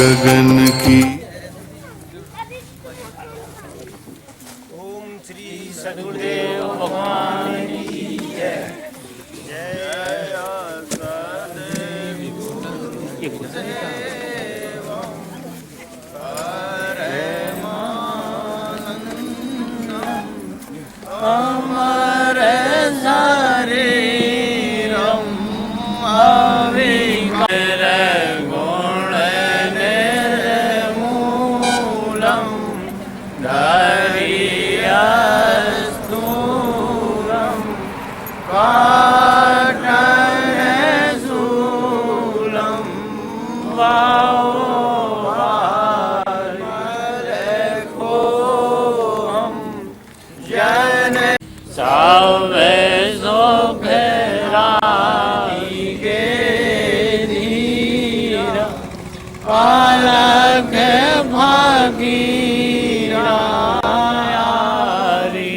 गगन की। ओम श्री सद्गुरुदेव भगवान की जय। जय अमर शरीरम अविकर गुण निर्मूलम धैर्यस्तूरम काटनशूलम सावे सुखराई के धीरा पालक भागीरा यारी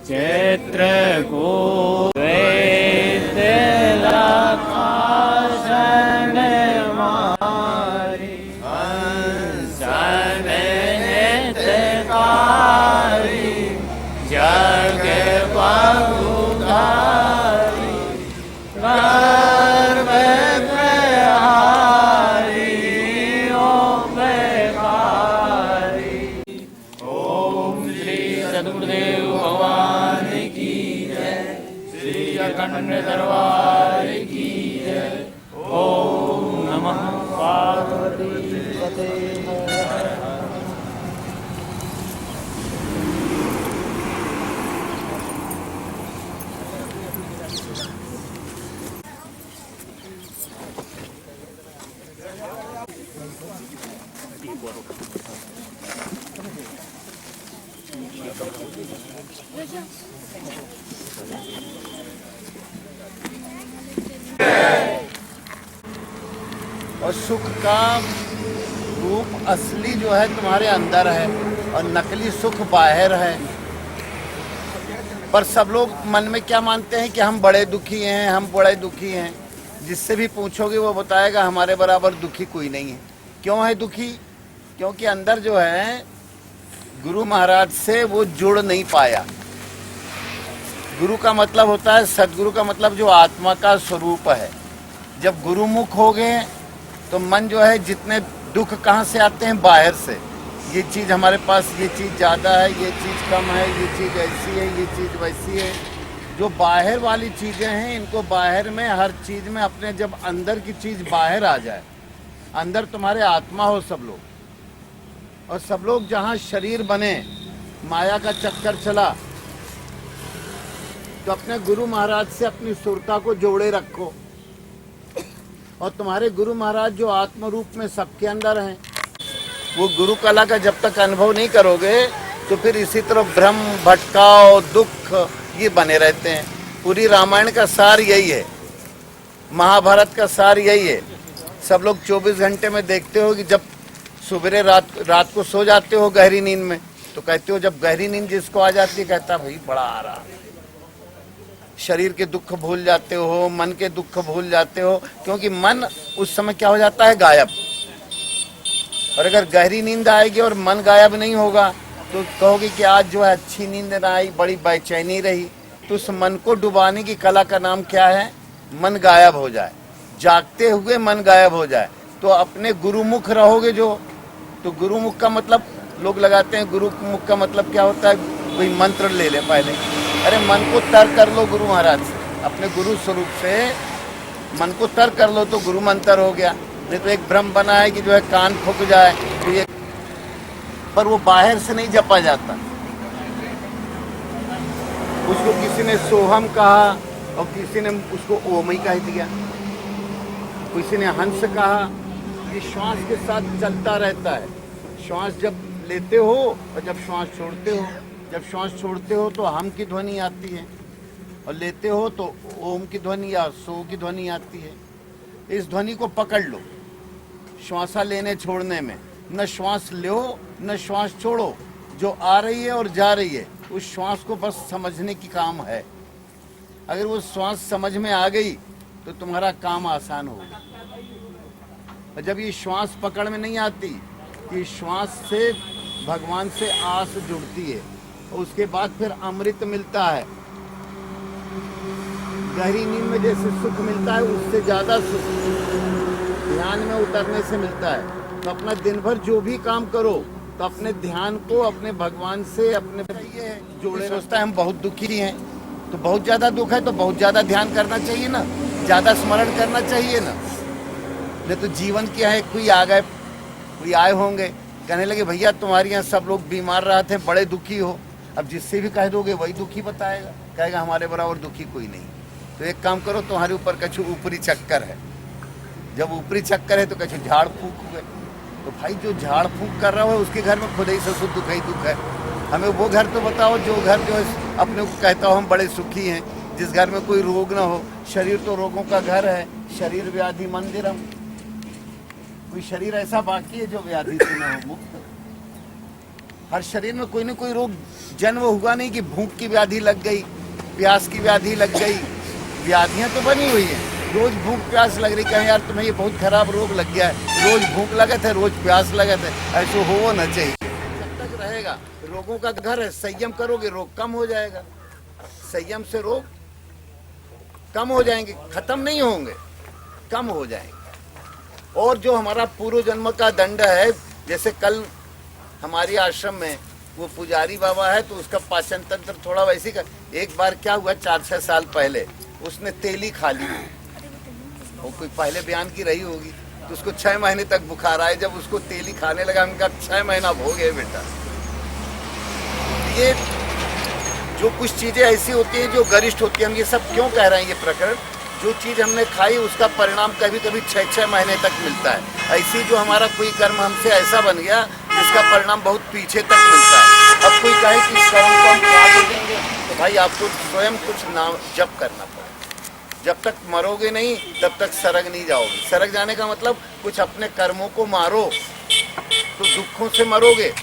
चैत्र को वेद लखासन मारी हंसन हितकारी जग बहुधारी गर्भ प्रहारी ओम बेकारी। ओम श्री सद्गुरुदेव भगवान की जय। श्री अखंड दरबार की जय। ओम नमः पार्वती पते। और सुख का रूप असली जो है तुम्हारे अंदर है और नकली सुख बाहर है। पर सब लोग मन में क्या मानते हैं कि हम बड़े दुखी हैं, हम बड़े दुखी हैं। जिससे भी पूछोगे वो बताएगा हमारे बराबर दुखी कोई नहीं है। क्यों है दुखी? क्योंकि अंदर जो है गुरु महाराज से वो जुड़ नहीं पाया। गुरु का मतलब होता है, सदगुरु का मतलब जो आत्मा का स्वरूप है। जब गुरुमुख हो गए तो मन जो है, जितने दुख कहाँ से आते हैं? बाहर से। ये चीज़ हमारे पास, ये चीज़ ज़्यादा है, ये चीज़ कम है, ये चीज़ ऐसी है, ये चीज़ वैसी है। जो बाहर वाली चीज़ें हैं, इनको बाहर में हर चीज़ में अपने जब अंदर की चीज़ बाहर आ जाए, अंदर तुम्हारे आत्मा हो सब लोग, और सब लोग जहाँ शरीर बने, माया का चक्कर चला, तो अपने गुरु महाराज से अपनी सुरता को जोड़े रखो। और तुम्हारे गुरु महाराज जो आत्म रूप में सबके अंदर हैं, वो गुरु कला का जब तक अनुभव नहीं करोगे तो फिर इसी तरह भ्रम, भटकाव, दुख ये बने रहते हैं। पूरी रामायण का सार यही है, महाभारत का सार यही है। सब लोग 24 घंटे में देखते हो कि जब सुबह रात को सो जाते हो गहरी नींद में, तो कहते हो जब गहरी नींद जिसको आ जाती है, कहता भाई बड़ा आ रहा। शरीर के दुख भूल जाते हो, मन के दुख भूल जाते हो, क्योंकि मन उस समय क्या हो जाता है? गायब। और अगर गहरी नींद आएगी और मन गायब नहीं होगा तो कहोगे कि आज जो है अच्छी नींद ना आई, बड़ी बेचैनी रही। तो उस मन को डुबाने की कला का नाम क्या है? मन गायब हो जाए, जागते हुए मन गायब हो जाए। तो अपने गुरुमुख रहोगे जो, तो गुरुमुख का मतलब लोग लगाते हैं, गुरुमुख का मतलब क्या होता है? कोई मंत्र ले ले पहले। अरे मन को तर कर लो गुरु महाराज से, अपने गुरु स्वरूप से मन को तर कर लो तो गुरु मंत्र हो गया। नहीं तो एक भ्रम बना है कि जो है कान फूक जाए तो ये, पर वो बाहर से नहीं जपा जाता। उसको किसी ने सोहम कहा और किसी ने उसको ओम ही कह दिया, किसी ने हंस कहा। ये श्वास के साथ चलता रहता है। श्वास जब लेते हो और जब श्वास छोड़ते हो, जब श्वास छोड़ते हो तो हम की ध्वनि आती है, और लेते हो तो ओम की ध्वनि या सो की ध्वनि आती है। इस ध्वनि को पकड़ लो श्वासा लेने छोड़ने में। न श्वास लो न श्वास छोड़ो, जो आ रही है और जा रही है उस श्वास को बस समझने की काम है। अगर वो श्वास समझ में आ गई तो तुम्हारा काम आसान होगा। और जब ये श्वास पकड़ में नहीं आती, कि श्वास से भगवान से आस जुड़ती है और उसके बाद फिर अमृत मिलता है। गहरी नींद में जैसे सुख मिलता है, उससे ज्यादा सुख ध्यान में उतरने से मिलता है। तो अपना दिन भर जो भी काम करो तो अपने ध्यान को अपने भगवान से अपने जोड़े। सोचता है हम बहुत दुखी हैं, तो बहुत ज्यादा दुख है तो बहुत ज्यादा ध्यान करना चाहिए ना, ज्यादा स्मरण करना चाहिए ना। नहीं तो जीवन क्या है, कोई आ गए, कोई आए होंगे, कहने लगे भैया तुम्हारे यहाँ सब लोग बीमार रहे थे, बड़े दुखी हो। अब जिससे भी कह दोगे वही दुखी बताएगा, कहेगा हमारे बराबर दुखी कोई नहीं। तो एक काम करो, तुम्हारे ऊपर कछु ऊपरी चक्कर है। जब ऊपरी चक्कर है तो कछु झाड़ फूक हुए, तो भाई जो झाड़ फूक कर रहा हो उसके घर में खुद ही से सुख दुख ही दुख है। हमें वो घर तो बताओ जो घर जो है अपने को कहता हो हम बड़े सुखी हैं, जिस घर में कोई रोग ना हो। शरीर तो रोगों का घर है, शरीर व्याधि मंदिरम। कोई शरीर ऐसा बाकी है जो व्याधि से ना हो मुक्त। हर शरीर में कोई ना कोई रोग जन्म हुआ नहीं कि भूख की व्याधि लग गई, प्यास की व्याधि लग गई। व्याधियां तो बनी हुई है, रोज भूख प्यास लग रही, कहें यार तुम्हें ये बहुत खराब रोग लग गया है, रोज भूख लगे थे, रोज प्यास लगे थे। ऐसे हो ना चाहिए। जब तक रहेगा, रोगों का घर है, संयम करोगे रोग कम हो जाएगा। संयम से रोग कम हो जाएंगे, खत्म नहीं होंगे, कम हो जाएंगे। और जो हमारा पूर्व जन्म का दंड है, जैसे कल हमारी आश्रम में वो पुजारी बाबा है, तो उसका पाचन तंत्र थोड़ा वैसे का। एक बार क्या हुआ, 4-6 साल पहले उसने तेली खा ली, वो कोई पहले बयान की रही होगी, तो उसको 6 महीने तक बुखार आए। जब उसको तेली खाने लगा, उनका 6 महीना हो गए बेटा। ये जो कुछ चीजें ऐसी होती हैं जो गरिष्ठ होती है, हम ये सब क्यों कह रहे हैं, ये प्रकरण जो चीज हमने खाई उसका परिणाम कभी कभी 6-6 महीने तक मिलता है। ऐसी जो हमारा कोई कर्म हमसे ऐसा बन गया जिसका परिणाम बहुत पीछे तक मिलता है। अब कोई कहे कि इस कर्म को हम खा देंगे, तो भाई आपको स्वयं कुछ नाम जप करना पड़ेगा। जब तक मरोगे नहीं तब तक सरग नहीं जाओगे। सरग जाने का मतलब कुछ अपने कर्मों को मारो तो दुखों से मरोगे,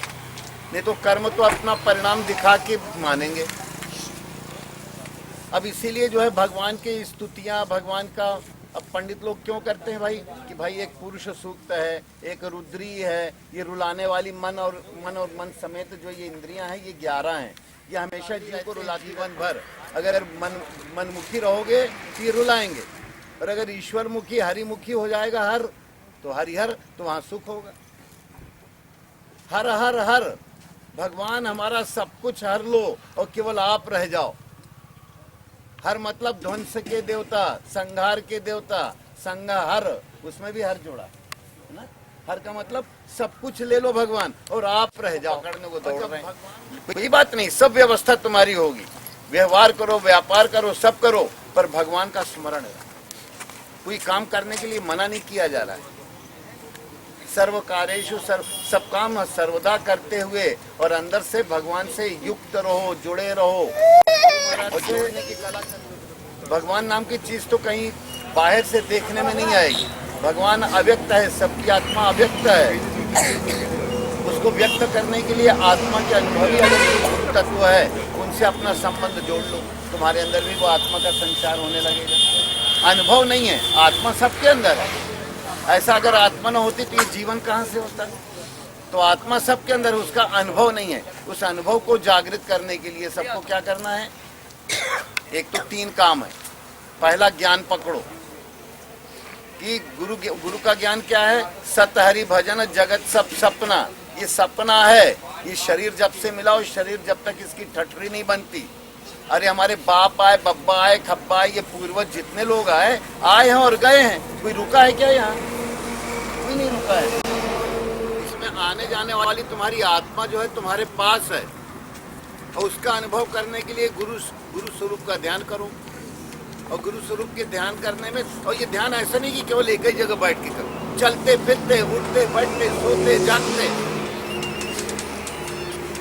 नहीं तो कर्म तो अपना परिणाम दिखा के मानेंगे। अब इसीलिए जो है भगवान की स्तुतियां, भगवान का, अब पंडित लोग क्यों करते हैं भाई, कि भाई एक पुरुष सूक्त है, एक रुद्री है, ये रुलाने वाली मन और मन समेत जो ये इंद्रियां हैं, ये 11 हैं। ये हमेशा जीव को रुलाती जीवन भर। अगर मनमुखी रहोगे तो ये रुलाएंगे, और अगर ईश्वर मुखी हरिमुखी हो जाएगा हर, तो हरिहर, तो वहां सुख होगा। हर हर हर, भगवान हमारा सब कुछ हर लो और केवल आप रह जाओ। हर मतलब ध्वंस के देवता, संहार के देवता, संहार, उसमें भी हर जोड़ा है ना। हर का मतलब सब कुछ ले लो भगवान और आप रह जाओ। करने को दौड़ रहे हैं, कोई बात नहीं, सब व्यवस्था तुम्हारी होगी। व्यवहार करो, व्यापार करो, सब करो, पर भगवान का स्मरण है। कोई काम करने के लिए मना नहीं किया जा रहा है। सर्व कार्येषु सब काम सर्वदा करते हुए और अंदर से भगवान से युक्त रहो, जुड़े रहो। और जोड़ने की कला भगवान नाम की चीज तो कहीं बाहर से देखने में नहीं आएगी। भगवान अव्यक्त है, सबकी आत्मा अव्यक्त है। उसको व्यक्त करने के लिए आत्मा के अनुभवी अलग तत्व है, उनसे अपना संबंध जोड़ लो, तुम्हारे अंदर भी वो आत्मा का संचार होने लगेगा। अनुभव नहीं है, आत्मा सबके अंदर है। ऐसा अगर आत्मा न होती तो ये जीवन कहाँ से होता है। तो आत्मा सबके अंदर, उसका अनुभव नहीं है। उस अनुभव को जागृत करने के लिए सबको क्या करना है, एक तो 3 काम है। पहला, ज्ञान पकड़ो कि गुरु का ज्ञान क्या है, सत हरि भजन जगत सब सपना। ये सपना है, ये शरीर जब से मिला और शरीर जब तक इसकी ठठरी नहीं बनती। अरे हमारे बाप आए, बब्बा आए, खब्बा आए, ये पूर्वज जितने लोग आए हैं और गए हैं, कोई रुका है क्या यहाँ? कोई नहीं रुका है। इसमें आने जाने वाली तुम्हारी आत्मा जो है तुम्हारे पास है, और उसका अनुभव करने के लिए गुरु स्वरूप का ध्यान करो। और गुरु स्वरूप के ध्यान करने में, और ये ध्यान ऐसा नहीं कि केवल एक ही जगह बैठ के करो, चलते फिरते, उठते बैठते, सोते जागते।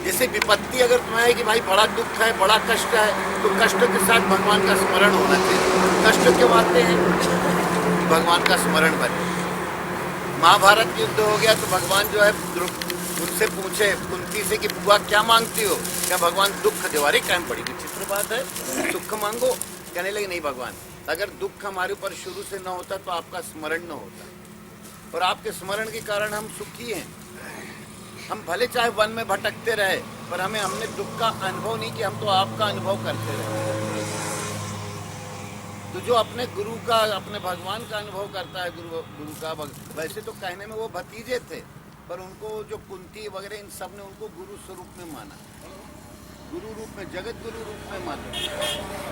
जैसे विपत्ति अगर तुम्हें है कि भाई बड़ा दुख है, बड़ा कष्ट है, तो कष्ट के साथ भगवान का स्मरण होना चाहिए। कष्ट क्यों आते हैं? भगवान का स्मरण बने। महाभारत युद्ध हो गया तो भगवान जो है उनसे पूछे कुंती से कि बुआ क्या मांगती हो? क्या भगवान दुख दे? अरे क्या बड़ी विचित्र बात है, दुख मांगो? कहने लगे नहीं भगवान, अगर दुख हमारे ऊपर शुरू से न होता तो आपका स्मरण न होता। और आपके स्मरण के कारण हम सुखी हैं। हम भले चाहे वन में भटकते रहे, पर हमने दुख का अनुभव नहीं किया, हम तो आपका अनुभव करते रहे। तो जो अपने गुरु का, अपने भगवान का अनुभव करता है, गुरु का, वैसे तो कहने में वो भतीजे थे, पर उनको जो कुंती वगैरह इन सब ने उनको गुरु स्वरूप में माना, गुरु रूप में, जगत गुरु रूप में माना।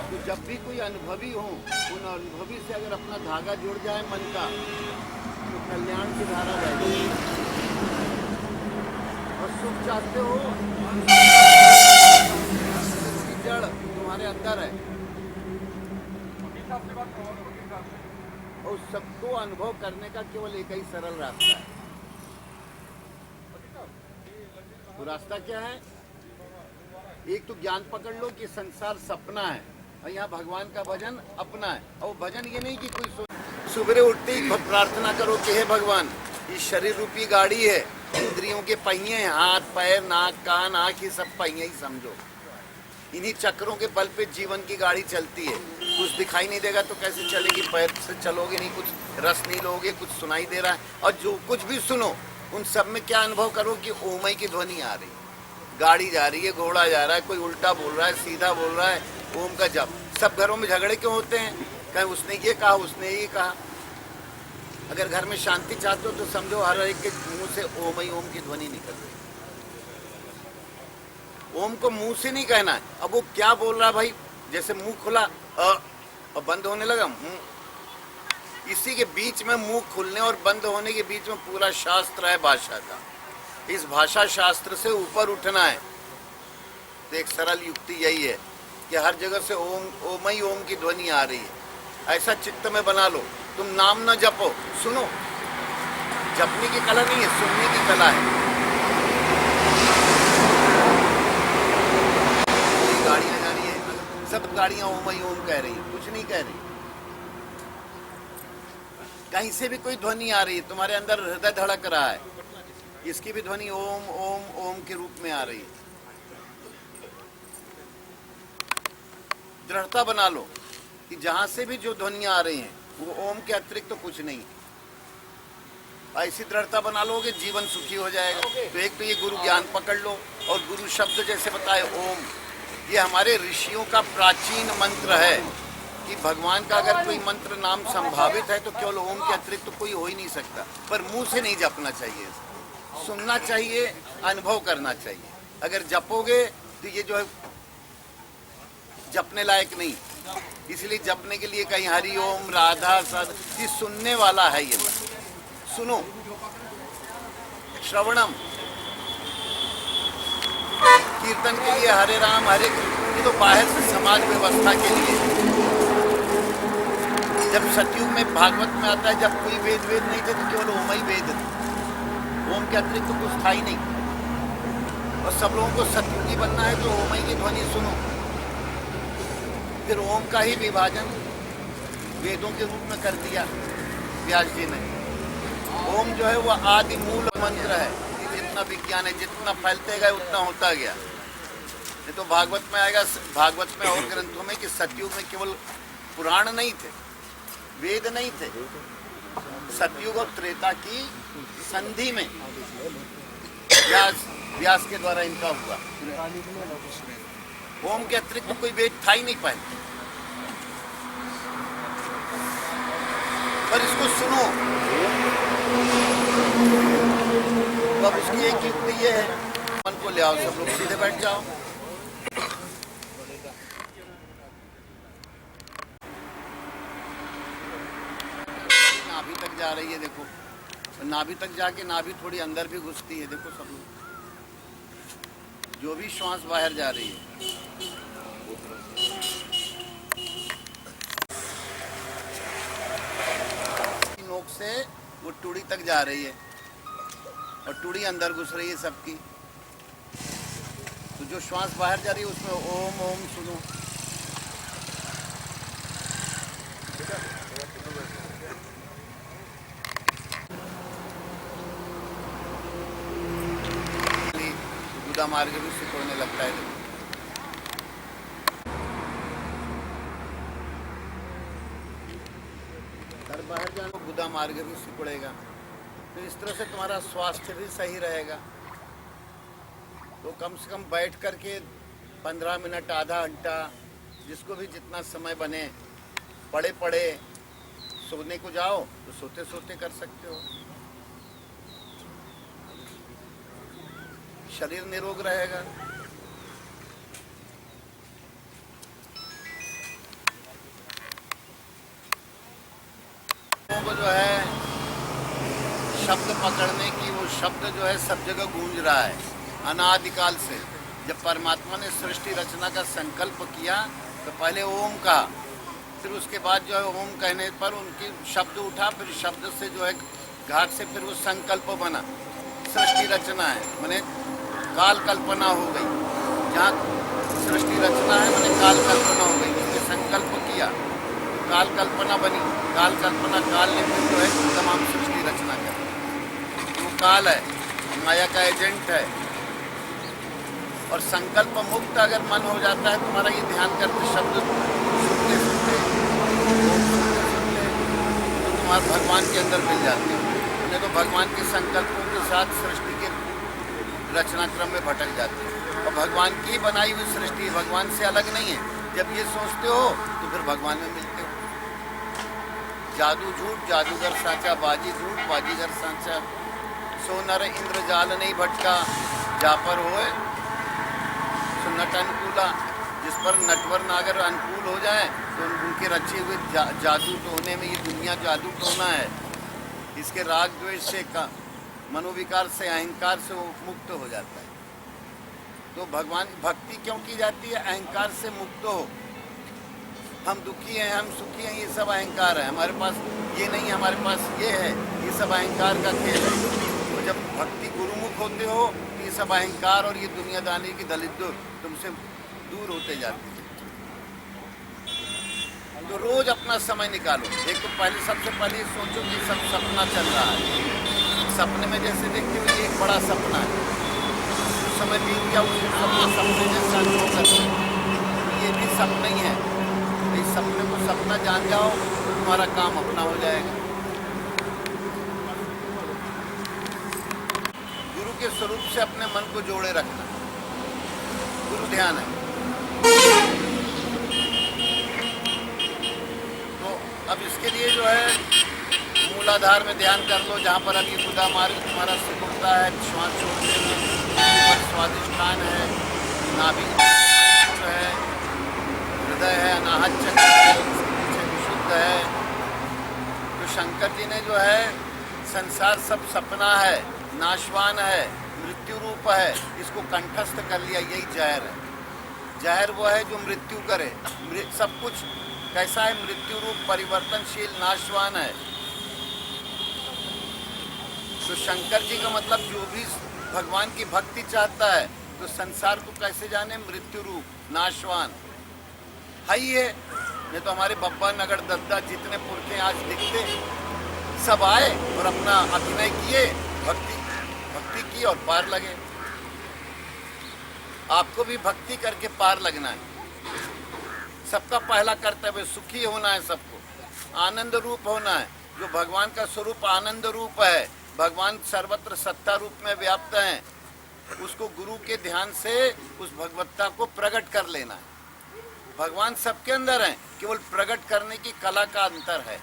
तो जब भी कोई अनुभवी हो, उन अनुभवी से अगर अपना धागा जुड़ जाए मन का, तो कल्याण की धारा बहेगी। और सुख चाहते हो, जड़ तुम्हारे अंदर है, और सबको अनुभव करने का केवल एक ही सरल रास्ता है। वो रास्ता क्या है? एक तो ज्ञान पकड़ लो कि संसार सपना है और यहाँ भगवान का भजन अपना है। और भजन ये नहीं कि कोई सुबह उठते ही प्रार्थना करो कि हे भगवान, ये शरीर रूपी गाड़ी है, इंद्रियों के पहिए हैं, हाथ पैर नाक कान आँख, ये सब पहिए ही समझो। इन्हीं चक्रों के बल पे जीवन की गाड़ी चलती है। कुछ दिखाई नहीं देगा तो कैसे चलेगी? पैर से चलोगे नहीं, कुछ रस नहीं लोगे, कुछ सुनाई दे रहा है, और जो कुछ भी सुनो उन सब में क्या अनुभव करो कि ओमई की ध्वनि आ रही, गाड़ी जा रही है, घोड़ा जा रहा है, कोई उल्टा बोल रहा है, सीधा बोल रहा है, ओम का जप। सब घरों में झगड़े क्यों होते हैं? कहीं उसने ये कहा, उसने ये कहा। अगर घर में शांति चाहते हो तो समझो हर एक के मुंह से ओमई ओम की ध्वनि निकल रही। ओम को मुंह से नहीं कहना है। अब वो क्या बोल रहा है भाई? जैसे मुंह खुला और बंद होने लगा, इसी के बीच में मुंह खुलने और बंद होने के बीच में पूरा शास्त्र है भाषा का। इस भाषा शास्त्र से ऊपर उठना है। तो एक सरल युक्ति यही है कि हर जगह से ओमई ओम की ध्वनि आ रही है। ऐसा चित्त में बना लो, तुम नाम न जपो, सुनो। जपने की कला नहीं है, सुनने की कला है। गाड़ियां जा रही है, सब गाड़ियां ओमई ओम कह रही है, कुछ नहीं कह रही। कहीं से भी कोई ध्वनि आ रही है, तुम्हारे अंदर हृदय धड़क रहा है, इसकी भी ध्वनि ओम ओम ओम के रूप में आ रही है। दृढ़ता बना लो कि जहां से भी जो ध्वनियां आ रही हैं वो ओम के अतिरिक्त तो कुछ नहीं। ऐसी दृढ़ता बना लोगे, जीवन सुखी हो जाएगा। तो एक तो ये गुरु ज्ञान पकड़ लो, और गुरु शब्द जैसे बताए ओम, ये हमारे ऋषियों का प्राचीन मंत्र है कि भगवान का अगर कोई मंत्र नाम संभावित है तो केवल ओम के अतिरिक्त तो कोई हो ही नहीं सकता। पर मुंह से नहीं जपना चाहिए, सुनना चाहिए, अनुभव करना चाहिए। अगर जपोगे तो ये जो है जपने लायक नहीं, इसलिए जपने के लिए कहीं हरि ओम राधा सद, ये सुनने वाला है। ये सुनो, श्रवणम, कीर्तन के लिए हरे राम हरे कृष्ण, ये तो बाहर से समाज व्यवस्था के लिए। जब सतयुग में भागवत में आता है, जब कोई वेद नहीं थे तो केवल ओम ही वेद थे, ओम के अतिरिक्त तो कुछ था ही नहीं। और सब लोगों को सतयुगी बनना है तो ओम ही की ध्वनि सुनो। फिर ओम का ही विभाजन वेदों के रूप में कर दिया व्यास जी ने। ओम जो है वो आदि मूल मंत्र है। जितना विज्ञान है, जितना फैलते गए उतना होता गया। ये तो भागवत में आएगा, भागवत में और ग्रंथों में, कि सतयुग में केवल पुराण नहीं थे, वेद नहीं थे। सतयुग और त्रेता की संधि में व्यास के द्वारा इनका हुआ। ओम के अतिरिक्त तो कोई वेद था ही नहीं पहले। पर इसको सुनो। अब उसकी एक युक्ति ये है, मन को ले आओ, सब लोग सीधे बैठ जाओ। नाभि तक जा रही है, देखो। नाभि तक जाके नाभि थोड़ी अंदर भी घुसती है, देखो सब लोग। जो भी श्वास बाहर जा रही है, नोक से वो टुड़ी तक जा रही है और टुड़ी अंदर घुस रही है सबकी। तो जो श्वास बाहर जा रही है उसमें ओम ओम सुनो। गुदा मार्ग भी सिकुड़ने लगता है। बाहर जानो, गुदा मार्ग भी सिकुड़ेगा। तो इस तरह से तुम्हारा स्वास्थ्य भी सही रहेगा। तो कम से कम बैठ करके 15 मिनट, आधा घंटा, जिसको भी जितना समय बने, पड़े पड़े सोने को जाओ तो सोते सोते कर सकते हो। शरीर निरोग रहेगा। को जो है शब्द पकड़ने की, वो शब्द जो है सब जगह गूंज रहा है अनादिकाल से। जब परमात्मा ने सृष्टि रचना का संकल्प किया तो पहले ओम कहा, फिर उसके बाद जो है ओम कहने पर उनकी शब्द उठा, फिर शब्द से जो है घाट से फिर वो संकल्प बना। सृष्टि रचना है माने काल कल्पना हो गई। जहाँ सृष्टि रचना है माने काल कल्पना हो गई। उसने संकल्प किया तो काल कल्पना बनी। काल कल्पना काल ने फिर जो है तमाम सृष्टि रचना कर। वो काल है, माया का एजेंट है। और संकल्प मुक्त अगर मन हो जाता है तुम्हारा, ये ध्यान करते शब्द सुनते सुनते तो तुम्हारे भगवान के अंदर मिल जाते हो। नहीं तो भगवान के संकल्पों के साथ सृष्टि के रचनाक्रम में भटक जाते हो। और भगवान की बनाई हुई सृष्टि भगवान से अलग नहीं है। जब ये सोचते हो तो फिर भगवान में मिलते हो। जादू झूठ, जादूगर साचा, बाजी झूठ, बाजीगर साचा। सो नर इंद्र जाल नहीं भटका, जा पर होए नट अनुकूला। जिस पर नटवर नागर अनुकूल हो जाए तो उनके रचे हुए जादू टोने में, ये दुनिया जादू टोना है। इसके राग द्वेष से, मनोविकार से, अहंकार से वो मुक्त हो जाता है। तो भगवान भक्ति क्यों की जाती है? अहंकार से मुक्त हो। हम दुखी हैं, हम सुखी हैं, ये सब अहंकार है। हमारे पास ये नहीं, हमारे पास ये है, ये सब अहंकार का खेल है। तो जब भक्ति गुरुमुख होते हो तो ये सब अहंकार और ये दुनियादारी की दलित तुमसे दूर होते जाते हैं। तो रोज अपना समय निकालो। एक तो पहले सबसे पहले सोचो कि सब सपना चल रहा है। सपने में जैसे देखते हो ये एक बड़ा सपना है, उस समय बीत गया, उस सपने जैसा होकर ये भी सपना ही है। इस सपने को सपना जान जाओ तो तुम्हारा काम अपना हो जाएगा। गुरु के स्वरूप से अपने मन को जोड़े रखना, गुरु ध्यान है। तो अब इसके लिए जो है मूलाधार में ध्यान कर लो, जहाँ पर अभी खुदा मार्ग तुम्हारा सिकुड़ता है, श्वास छोड़ने में स्वादिष्ठान है, नाभि जो है, हृदय है, अनाहत चक्र है, उसके पीछे विशुद्ध है। तो शंकर जी ने जो है संसार सब सपना है, नाशवान है, मृत्यु रूप है, इसको कंठस्थ कर लिया। यही जहर है। जहर वो है जो मृत्यु करे। सब कुछ कैसा है? मृत्यु रूप, परिवर्तनशील, नाशवान है। तो शंकर जी का मतलब जो भी भगवान की भक्ति चाहता है तो संसार को कैसे जाने? मृत्यु रूप, नाशवान है ही है। नहीं तो हमारे बब्बा नगर दद्दा जितने पुरखे आज दिखते सब आए और अपना अभिनय किए, भक्ति की और पार लगे। आपको भी भक्ति करके पार लगना है। सबका पहला कर्तव्य सुखी होना है, सबको आनंद रूप होना है। जो भगवान का स्वरूप आनंद रूप है, भगवान सर्वत्र सत्ता रूप में व्याप्त हैं, उसको गुरु के ध्यान से उस भगवत्ता को प्रकट कर लेना है। भगवान सबके अंदर है, केवल प्रकट करने की कला का अंतर है।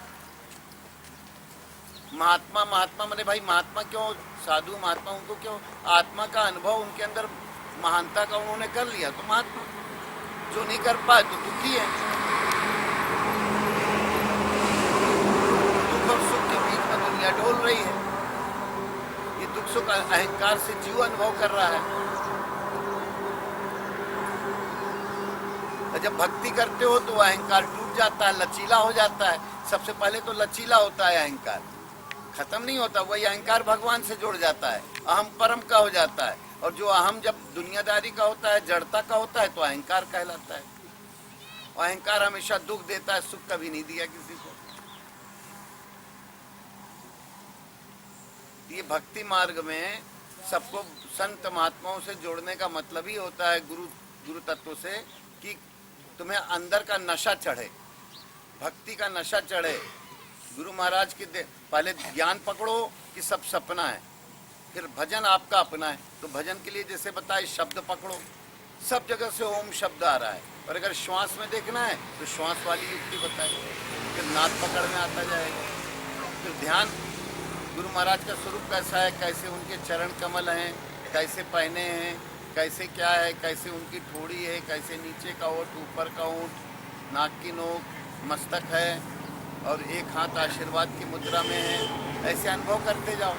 महात्मा माने भाई महात्मा क्यों? साधु महात्मा उनको क्यों? आत्मा का अनुभव उनके अंदर महानता का उन्होंने कर लिया तो महात्मा। जो नहीं कर पाए तो दुखी है। दुख और सुख के बीच में दुनिया डोल रही है। ये दुख सुख अहंकार से जीव अनुभव कर रहा है। जब भक्ति करते हो तो अहंकार टूट जाता है, लचीला हो जाता है। सबसे पहले तो लचीला होता है अहंकार, खत्म नहीं होता। वही अहंकार भगवान से जुड़ जाता है, अहम परम का हो जाता है। और जो अहम जब दुनियादारी का होता है, जड़ता का होता है, तो अहंकार कहलाता है। और अहंकार हमेशा दुख देता है, सुख कभी नहीं दिया किसी को। ये भक्ति मार्ग में सबको संत महात्माओं से जोड़ने का मतलब ही होता है, गुरु तत्व से, कि तुम्हें अंदर का नशा चढ़े, भक्ति का नशा चढ़े, गुरु महाराज की पहले ज्ञान पकड़ो कि सब सपना है, फिर भजन आपका अपना है। तो भजन के लिए जैसे बताए शब्द पकड़ो, सब जगह से ओम शब्द आ रहा है, और अगर श्वास में देखना है तो श्वास वाली युक्ति बताए, फिर नाद पकड़ में आता जाएगा। फिर ध्यान, गुरु महाराज का स्वरूप कैसा है, कैसे उनके चरण कमल हैं, कैसे पहने हैं, कैसे क्या है, कैसे उनकी ठोड़ी है, कैसे नीचे का ओंठ, ऊपर का ओंठ, नाक की नोक, मस्तक है, और एक हाथ आशीर्वाद की मुद्रा में है। ऐसे अनुभव करते जाओ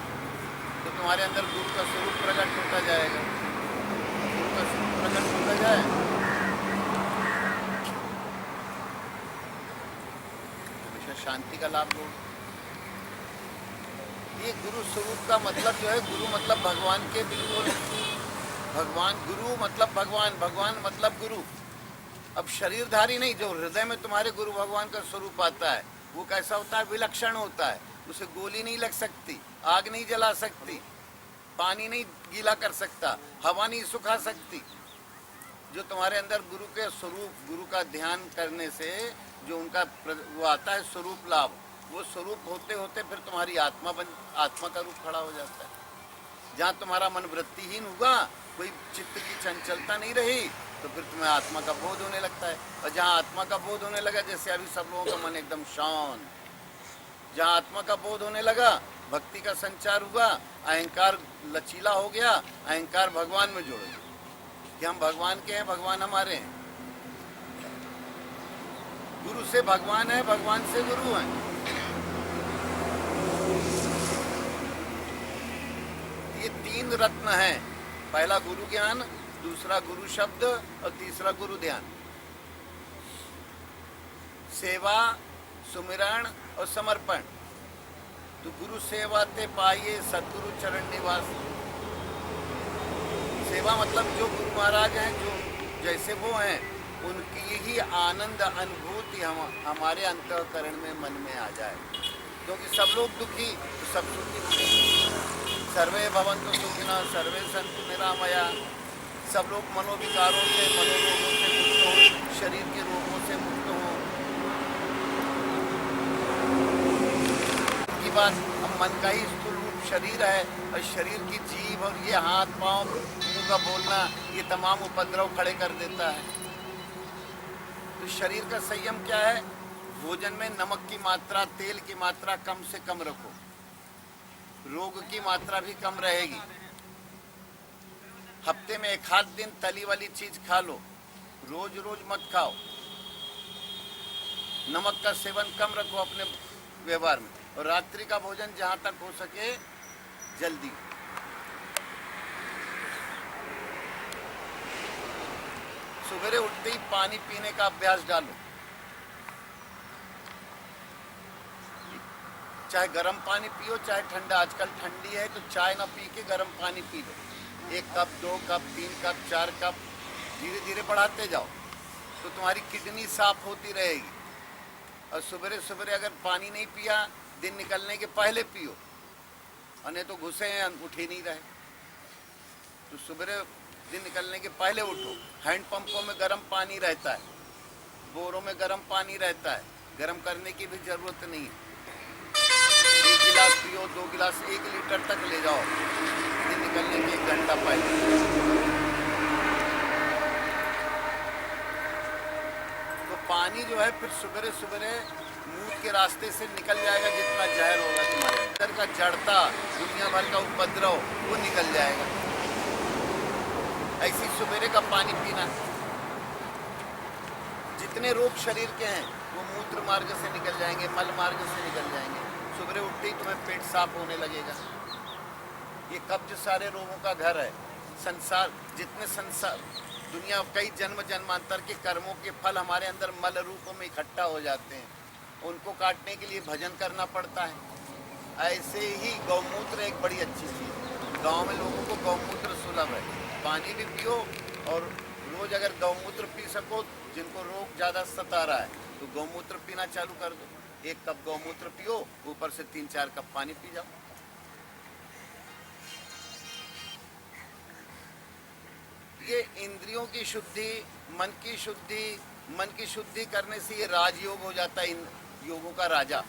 तो तुम्हारे अंदर गुरु का स्वरूप प्रकट होता जाएगा। गुरु का स्वरूप प्रकट होता जाए, हमेशा शांति का लाभ लो। ये गुरु स्वरूप का मतलब जो है, गुरु मतलब भगवान के बिल्कुल, भगवान गुरु मतलब भगवान, भगवान मतलब गुरु। अब शरीरधारी नहीं, जो हृदय में तुम्हारे गुरु भगवान का स्वरूप आता है वो कैसा होता है, विलक्षण होता है। उसे गोली नहीं लग सकती, आग नहीं जला सकती, पानी नहीं गीला कर सकता, हवा नहीं सुखा सकती। जो तुम्हारे अंदर गुरु के स्वरूप, गुरु का ध्यान करने से जो उनका वो आता है स्वरूप लाभ, वो स्वरूप होते होते फिर तुम्हारी आत्मा का रूप खड़ा हो जाता है। जहाँ तुम्हारा मन वृत्तिहीन हुआ, कोई चित्त की चंचलता नहीं रही, तो फिर तुम्हें आत्मा का बोध होने लगता है। और जहाँ आत्मा का बोध होने लगा, जैसे अभी सब लोगों का मन एकदम शांत, जहाँ आत्मा का बोध होने लगा, भक्ति का संचार हुआ, अहंकार लचीला हो गया, अहंकार भगवान में जुड़ गया कि हम भगवान के हैं, भगवान हमारे हैं। गुरु से भगवान है, भगवान से गुरु है। ये तीन रत्न हैं, पहला गुरु ज्ञान, दूसरा गुरु शब्द और तीसरा गुरु ध्यान। सेवा, सुमिरण और समर्पण। तो गुरु सेवा ते पाइए सतगुरु चरण निवास। सेवा मतलब जो गुरु महाराज हैं, जो जैसे वो हैं, उनकी ही आनंद अनुभूति हमारे अंतःकरण में, मन में आ जाए। क्योंकि सब लोग दुखी तो सब सुखी। सर्वे भवन्तु सुखिनः सर्वे सन्तु निरामया। सब लोग मनोविकारों से, मनोरोगों से मुक्त हो, शरीर के रोगों से मुक्त हो। की बात, अब मन का ही स्थूल रूप शरीर है, और शरीर की जीभ और ये हाथ पांव, मुंह का बोलना, ये तमाम उपद्रव खड़े कर देता है। तो शरीर का संयम क्या है? भोजन में नमक की मात्रा, तेल की मात्रा कम से कम रखो, रोग की मात्रा भी कम रहेगी। हफ्ते में एक आध दिन तली वाली चीज खा लो, रोज रोज मत खाओ। नमक का सेवन कम रखो अपने व्यवहार में, और रात्रि का भोजन जहां तक हो सके जल्दी। सवेरे उठते ही पानी पीने का अभ्यास डालो, चाहे गर्म पानी पियो चाहे ठंडा। आजकल ठंडी है तो चाय ना पी के गर्म पानी P low, 1 cup 2 cup 3 cup 4 cup, धीरे धीरे बढ़ाते जाओ तो तुम्हारी किडनी साफ होती रहेगी। और सवेरे सवेरे अगर पानी नहीं पिया, दिन निकलने के पहले पियो, और नहीं तो घुसे हैं उठ ही नहीं रहे। तो सवेरे दिन निकलने के पहले उठो। हैंड पंपों में गर्म पानी रहता है, बोरों में गर्म पानी रहता है, गर्म करने की भी जरूरत नहीं है। 1 गिलास पियो, 2 गिलास, 1 लीटर तक ले जाओ दिन निकलने के 1 घंटा पहले। तो पानी जो है फिर सवेरे सवेरे मुंह के रास्ते से निकल जाएगा, जितना जहर होगा तुम्हारे अंदर का, जड़ता, दुनिया भर का उपद्रव, वो निकल जाएगा। ऐसी सवेरे का पानी पीना। जितने रोग शरीर के हैं वो मूत्र मार्ग से निकल जाएंगे, मल मार्ग से निकल जाएंगे। सवेरे उठते ही तुम्हें पेट साफ होने लगेगा। ये कब्ज सारे रोगों का घर है। संसार, जितने संसार दुनिया, कई जन्म जन्मांतर के कर्मों के फल हमारे अंदर मल रूप में इकट्ठा हो जाते हैं, उनको काटने के लिए भजन करना पड़ता है। ऐसे ही गौमूत्र एक बड़ी अच्छी चीज़। गांव में लोगों को गौमूत्र सुलभ है, पानी भी पियो, और रोज अगर गौमूत्र पी सको, जिनको रोग ज़्यादा सता रहा है तो गौमूत्र पीना चालू कर दो। 1 कप गौमूत्र पियो, ऊपर से 3-4 कप पानी पी जाओ। ये इंद्रियों की शुद्धि, मन की शुद्धि करने से ये राजयोग हो जाता है, इन योगों का राजा।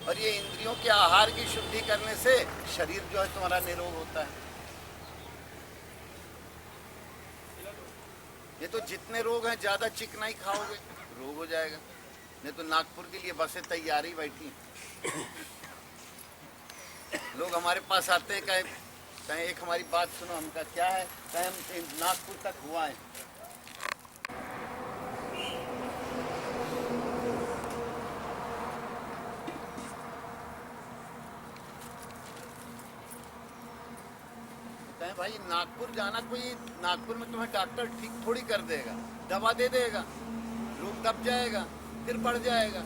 और ये इंद्रियों के आहार की शुद्धि करने से शरीर जो है तुम्हारा निरोग होता है। ये तो जितने रोग हैं ज्यादा चिकनाई खाओगे रोग हो जाएगा। नहीं तो नागपुर के लिए बसें तैयार ही बैठी हैं। लोग हमारे पास आते हैं, कहें कहें एक हमारी बात सुनो। हमका क्या है, कहें हम नागपुर तक हुआ है। कहें भाई नागपुर जाना, कोई नागपुर में तुम्हें डॉक्टर ठीक थोड़ी कर देगा, दवा दे देगा, रोग दब जाएगा फिर बढ़ जाएगा।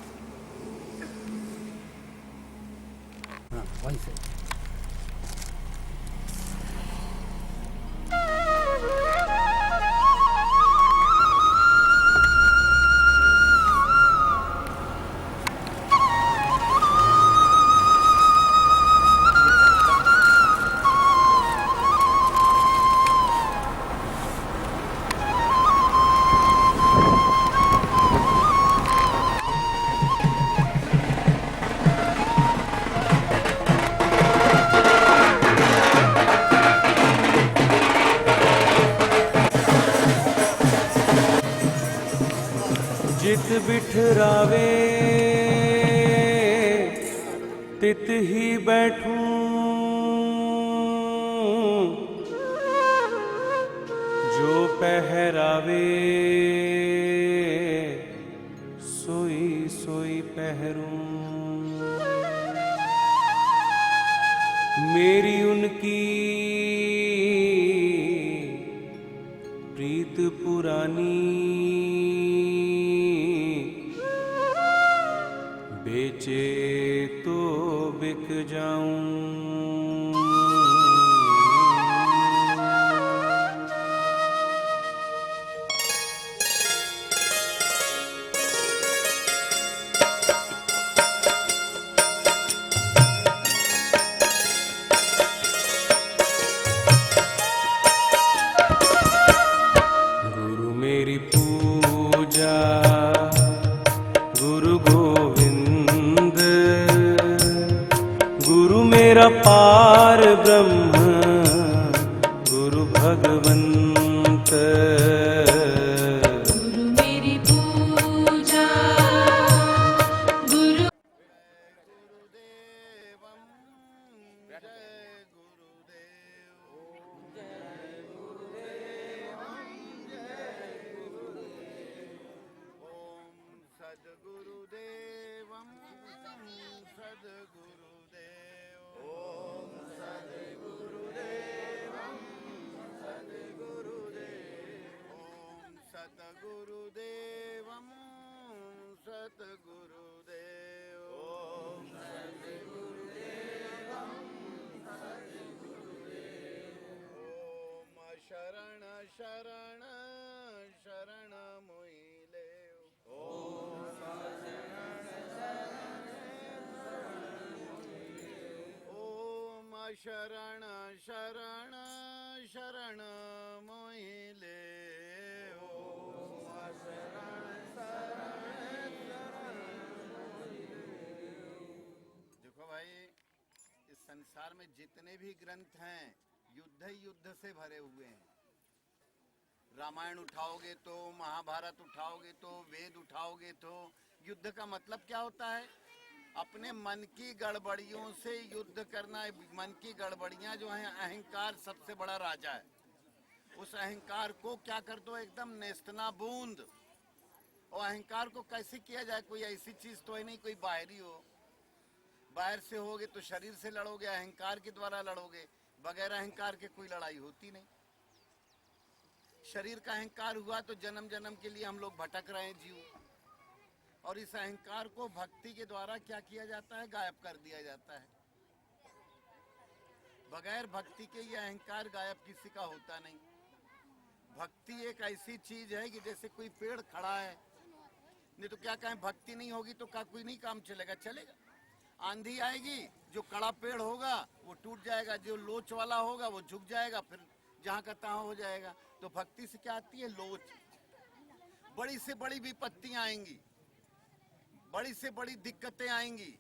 हाँ वहीं से जित बिठरावे तित ही बैठूं, जो पहरावे सोई सोई पहरूं। मेरी उनकी प्रीत पुरानी, बेचे तो बिक जाऊं। गुरु मेरी पूजा गुरु गोविंद, गुरु मेरा पार ब्रह्म गुरु भगवंत। गुरु मेरी पूजा गुरु गुरुदेवम जय गुरुदेव। ओम सद्गुरुदेवम सद्गुरुदेव। ओम सद्गुरुदेवम सद्गुरुदेव। ओम सद्गुरुदेवम सद्गुरुदेव। ओम ओम शरण शरण शरण मोहिले। ओम ओम शरण शरण शरण मोहिले। ओम देखो भाई, इस संसार में जितने भी ग्रंथ हैं युद्ध ही युद्ध से भरे हुए हैं। रामायण उठाओगे तो, महाभारत उठाओगे तो, वेद उठाओगे तो, युद्ध का मतलब क्या होता है? अपने मन की गड़बड़ियों से युद्ध करना। मन की गड़बड़ियां जो हैं, अहंकार सबसे बड़ा राजा है। उस अहंकार को क्या कर दो, एकदम नेस्तनाबूंद। और अहंकार को कैसे किया जाए? कोई ऐसी चीज तो है नहीं कोई बाहरी हो। बाहर से होगे तो शरीर से लड़ोगे, अहंकार के द्वारा लड़ोगे। बगैर अहंकार के कोई लड़ाई होती नहीं। शरीर का अहंकार हुआ तो जन्म जन्म के लिए हम लोग भटक रहे हैं जीव। और इस अहंकार को भक्ति के द्वारा क्या किया जाता है? गायब कर दिया जाता है। बगैर भक्ति के ये अहंकार गायब किसी का होता नहीं। भक्ति एक ऐसी चीज है कि जैसे कोई पेड़ खड़ा है, नहीं तो क्या कहें, भक्ति नहीं होगी तो का कोई नहीं काम चलेगा? चलेगा। आंधी आएगी, जो कड़ा पेड़ होगा वो टूट जाएगा, जो लोच वाला होगा वो झुक जाएगा, फिर जहाँ का तहाँ हो जाएगा। तो भक्ति से क्या आती है? लोच। बड़ी से बड़ी विपत्तियां आएंगी, बड़ी से बड़ी दिक्कतें आएंगी,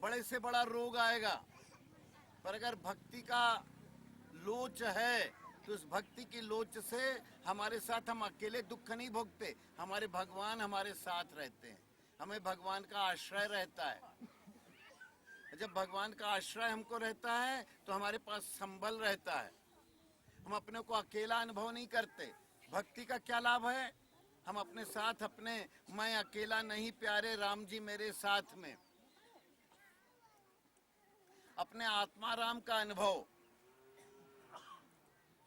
बड़े से बड़ा रोग आएगा, पर अगर भक्ति का लोच है तो उस भक्ति की लोच से हमारे साथ हम अकेले दुख नहीं भोगते, हमारे भगवान हमारे साथ रहते हैं, हमें भगवान का आश्रय रहता है। जब भगवान का आश्रय हमको रहता है तो हमारे पास संबल रहता है, हम अपने को अकेला अनुभव नहीं करते। भक्ति का क्या लाभ है? हम अपने साथ अपने मैं अकेला नहीं प्यारे राम जी मेरे साथ में, अपने आत्मा राम का अनुभव,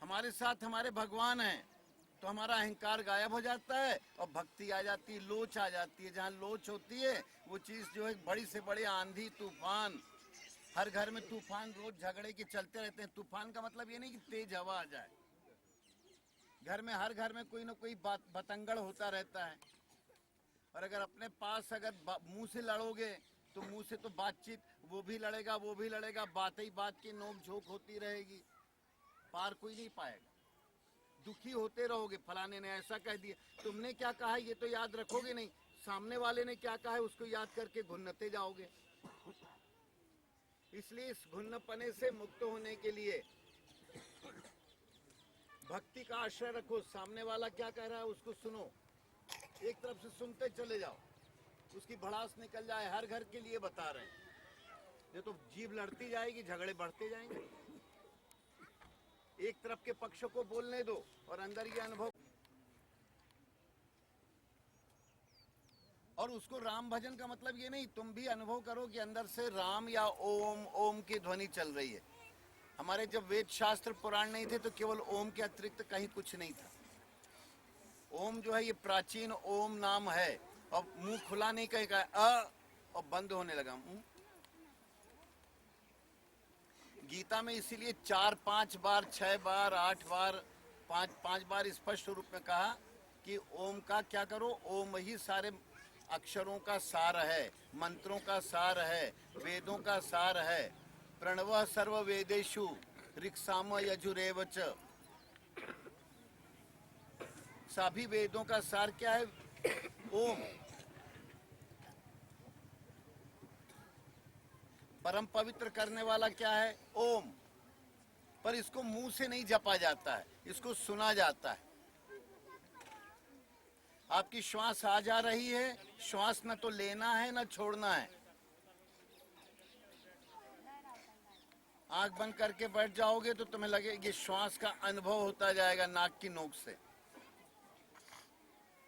हमारे साथ हमारे भगवान हैं, तो हमारा अहंकार गायब हो जाता है और भक्ति आ जाती है, लोच आ जाती है। जहाँ लोच होती है वो चीज जो है बड़ी से बड़ी आंधी तूफान, हर घर में तूफान रोज झगड़े के चलते रहते हैं। तूफान का मतलब ये नहीं कि तेज हवा आ जाए, घर में हर घर में कोई ना कोई बतंगड़ होता रहता है। और अगर अपने पास अगर मुंह से लड़ोगे तो मुंह से तो बातचीत, वो भी लड़ेगा वो भी लड़ेगा, बात ही बात की नोक झोंक होती रहेगी, पार कोई नहीं पाएगा। दुखी होते रहोगे, फलाने ने ऐसा कह दिया, तुमने क्या कहा ये तो याद रखोगे नहीं, सामने वाले ने क्या कहा है उसको याद करके घुन्नते जाओगे। इसलिए इस घुन्नपने से मुक्त होने के लिए भक्ति का आश्रय रखो। सामने वाला क्या कह रहा है उसको सुनो, एक तरफ से सुनते चले जाओ, उसकी भड़ास निकल जाए। हर घर के लिए बता रहे हैं, ये तो जीभ लड़ती जाएगी, झगड़े बढ़ते जाएंगे। एक तरफ के पक्ष को बोलने दो और अंदर ये अनुभव, और उसको राम भजन का मतलब ये नहीं, तुम भी अनुभव करो कि अंदर से राम या ओम ओम की ध्वनि चल रही है। हमारे जब वेद शास्त्र पुराण नहीं थे तो केवल ओम के अतिरिक्त कहीं कुछ नहीं था। ओम जो है ये प्राचीन ओम नाम है, और मुंह खुला नहीं कहेगा अ और बंद होने लगा मुंह। गीता में इसीलिए 4, 5 बार, 6 बार, 8 बार, 5 बार स्पष्ट रूप में कहा कि ओम का क्या करो, ओम ही सारे अक्षरों का सार है, मंत्रों का सार है, वेदों का सार है। प्रणवः सर्व वेदेषु ऋक्साम यजुरेव च, सभी वेदों का सार क्या है? ओम। परम पवित्र करने वाला क्या है? ओम। पर इसको मुंह से नहीं जपा जाता है, इसको सुना जाता है। आपकी श्वास आ जा रही है, श्वास न तो लेना है न छोड़ना है। आंख बंद करके बैठ जाओगे तो तुम्हें लगेगा श्वास का अनुभव होता जाएगा नाक की नोक से।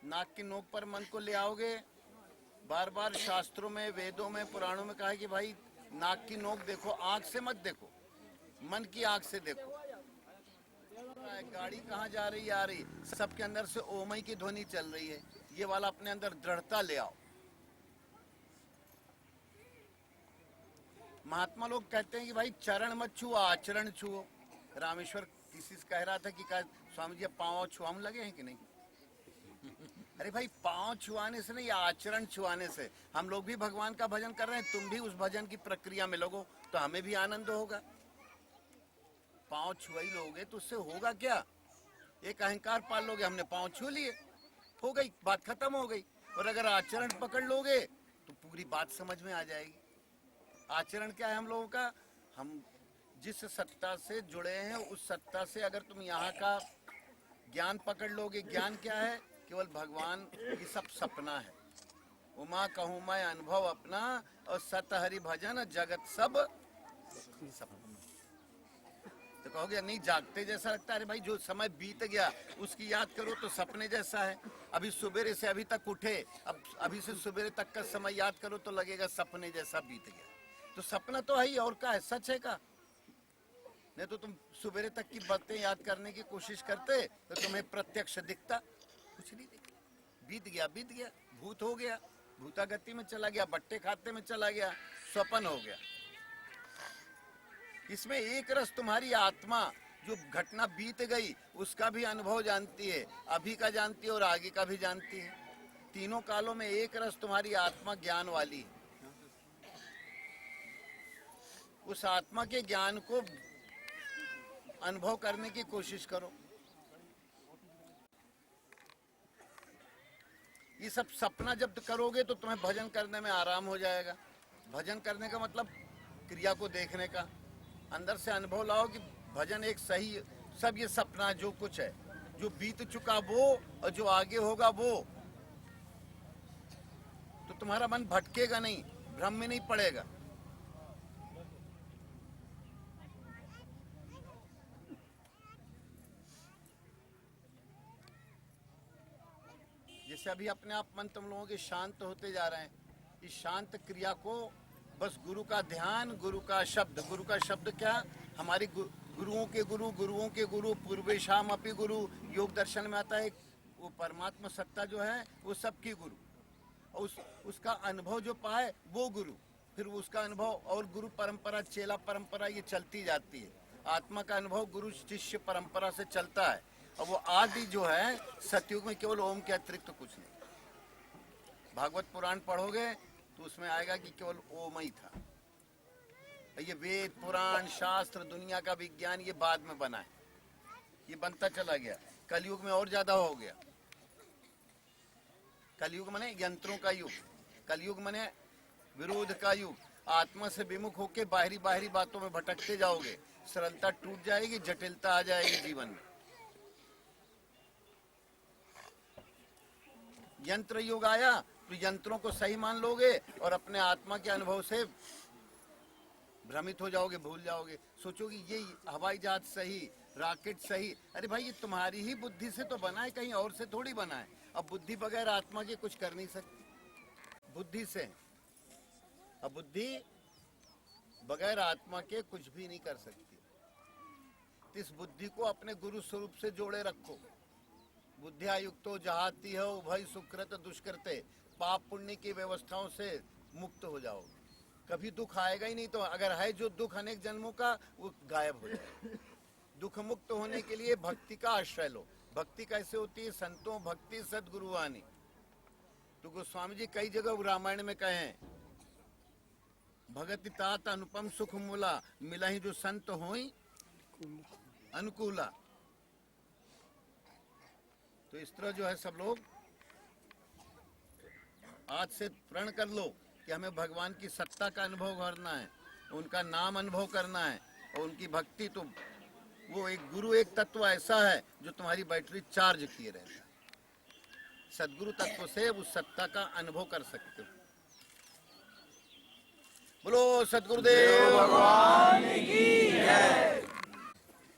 नाक की नोक पर मन को ले आओगे। बार बार शास्त्रों में, वेदों में, पुराणों में कहा है कि भाई नाक की नोक देखो, आंख से मत देखो, मन की आंख से देखो। गाड़ी कहाँ जा रही आ रही, सबके अंदर से ओमई की ध्वनि चल रही है। ये वाला अपने अंदर दृढ़ता ले आओ। महात्मा लोग कहते हैं कि भाई चरण मत छुओ, आचरण छुओ। रामेश्वर किसी से कह रहा था कि स्वामी जी पाँव छुआने लगे हैं कि नहीं? अरे भाई पाँव छुआने से नहीं, आचरण छुआने से। हम लोग भी भगवान का भजन कर रहे हैं, तुम भी उस भजन की प्रक्रिया में लगो तो हमें भी आनंद होगा। पाँव छुआई लोगे तो उससे होगा क्या? एक अहंकार पाल लोगे, हमने पाँव छू लिए, हो गई बात, खत्म हो गई। और अगर आचरण पकड़ लोगे तो पूरी बात समझ में आ जाएगी। आचरण क्या है हम लोगों का? हम जिस सत्ता से जुड़े हैं उस सत्ता से अगर तुम यहाँ का ज्ञान पकड़ लोगे, ज्ञान क्या है? केवल भगवान, ये सब सपना है। उमा कहूँ मैं अनुभव अपना, और सत हरि भजन जगत सब सपना। तो कहोगे नहीं जागते जैसा लगता है। अरे भाई जो समय बीत गया उसकी याद करो तो सपने जैसा है। अभी सुबेरे से अभी तक उठे, अब अभी से सुबेरे तक का समय याद करो तो लगेगा सपने जैसा बीत गया। तो सपना तो है ही, और क्या है? सच है का? नहीं तो तुम सुबेरे तक की बातें याद करने की कोशिश करते तो तुम्हें प्रत्यक्ष दिखता, कुछ नहीं दिखता। बीत गया, बीत गया, भूत हो गया, भूतागति में चला गया, बट्टे खाते में चला गया, स्वप्न हो गया। इसमें एक रस तुम्हारी आत्मा जो घटना बीत गई उसका भी अनुभव जानती है, अभी का जानती है और आगे का भी जानती है। तीनों कालों में एक रस तुम्हारी आत्मा ज्ञान वाली है। उस आत्मा के ज्ञान को अनुभव करने की कोशिश करो। ये सब सपना जब करोगे तो तुम्हें भजन करने में आराम हो जाएगा। भजन करने का मतलब क्रिया को देखने का, अंदर से अनुभव लाओ कि भजन एक सही, सब ये सपना जो कुछ है, जो बीत चुका वो और जो आगे होगा वो, तो तुम्हारा मन भटकेगा नहीं, भ्रम में नहीं पड़ेगा। जैसे अभी अपने आप मन तुम लोगों के शांत होते जा रहे हैं, इस शांत क्रिया को बस गुरु का ध्यान, गुरु का शब्द, गुरु का शब्द क्या, हमारी गुरुओं के गुरु, गुरुओं के गुरु, पूर्वेशाम अपि गुरु, योग दर्शन में आता है वो परमात्मा सत्ता जो है वो सबकी गुरु, और उसका अनुभव जो पाए वो गुरु, फिर उसका अनुभव और गुरु परंपरा, चेला परंपरा ये चलती जाती है। आत्मा का अनुभव गुरु शिष्य परंपरा से चलता है, और वो आदि जो है सतयुग में केवल ओम के अतिरिक्त तो कुछ नहीं। भागवत पुराण पढ़ोगे तो उसमें आएगा कि केवल ओम ही था। ये वेद पुराण शास्त्र दुनिया का विज्ञान ये बाद में बना है, ये बनता चला गया, कलयुग में और ज्यादा हो गया। कलयुग माने यंत्रों का युग, कलयुग माने विरोध का युग। आत्मा से विमुख होके बाहरी बाहरी बातों में भटकते जाओगे, सरलता टूट जाएगी, जटिलता आ जाएगी जीवन में। यंत्र युग आया तो यंत्रों को सही मान लोगे और अपने आत्मा के अनुभव से भ्रमित हो जाओगे, भूल जाओगे, सोचोगे ये हवाई जहाज सही, रॉकेट सही। अरे भाई ये तुम्हारी ही बुद्धि से तो बना है, कहीं और से थोड़ी बना है। अब बुद्धि बगैर आत्मा के कुछ कर नहीं सकती, बुद्धि से। अब बुद्धि बगैर आत्मा के कुछ भी नहीं कर सकती। इस बुद्धि को अपने गुरु स्वरूप से जोड़े रखो। बुद्धिया युक्तो जहाती हो उभय सुकृत दुष्कृते, पाप पुण्य की व्यवस्थाओं से मुक्त हो जाओगे, कभी दुख आएगा ही नहीं। तो अगर है जो दुख अनेक जन्मों का, वो गायब हो जाएगा। दुख मुक्त होने के लिए भक्ति का आश्रय लो। भक्ति कैसे होती है? संतों भक्ति सदगुरुवानी। तो गोस्वामी जी कई जगह रामायण में कहे हैं, भगति तात अनुपम सुख मूला, मिला ही जो संत होई अनुकूला। तो इस तरह जो है सब लोग आज से प्रण कर लो कि हमें भगवान की सत्ता का अनुभव करना है, उनका नाम अनुभव करना है, और उनकी भक्ति। तो वो एक गुरु, एक तत्व ऐसा है जो तुम्हारी बैटरी चार्ज किए रहता है। सदगुरु तत्व से उस सत्ता का अनुभव कर सकते हो। बोलो सदगुरुदेव भगवान की जय।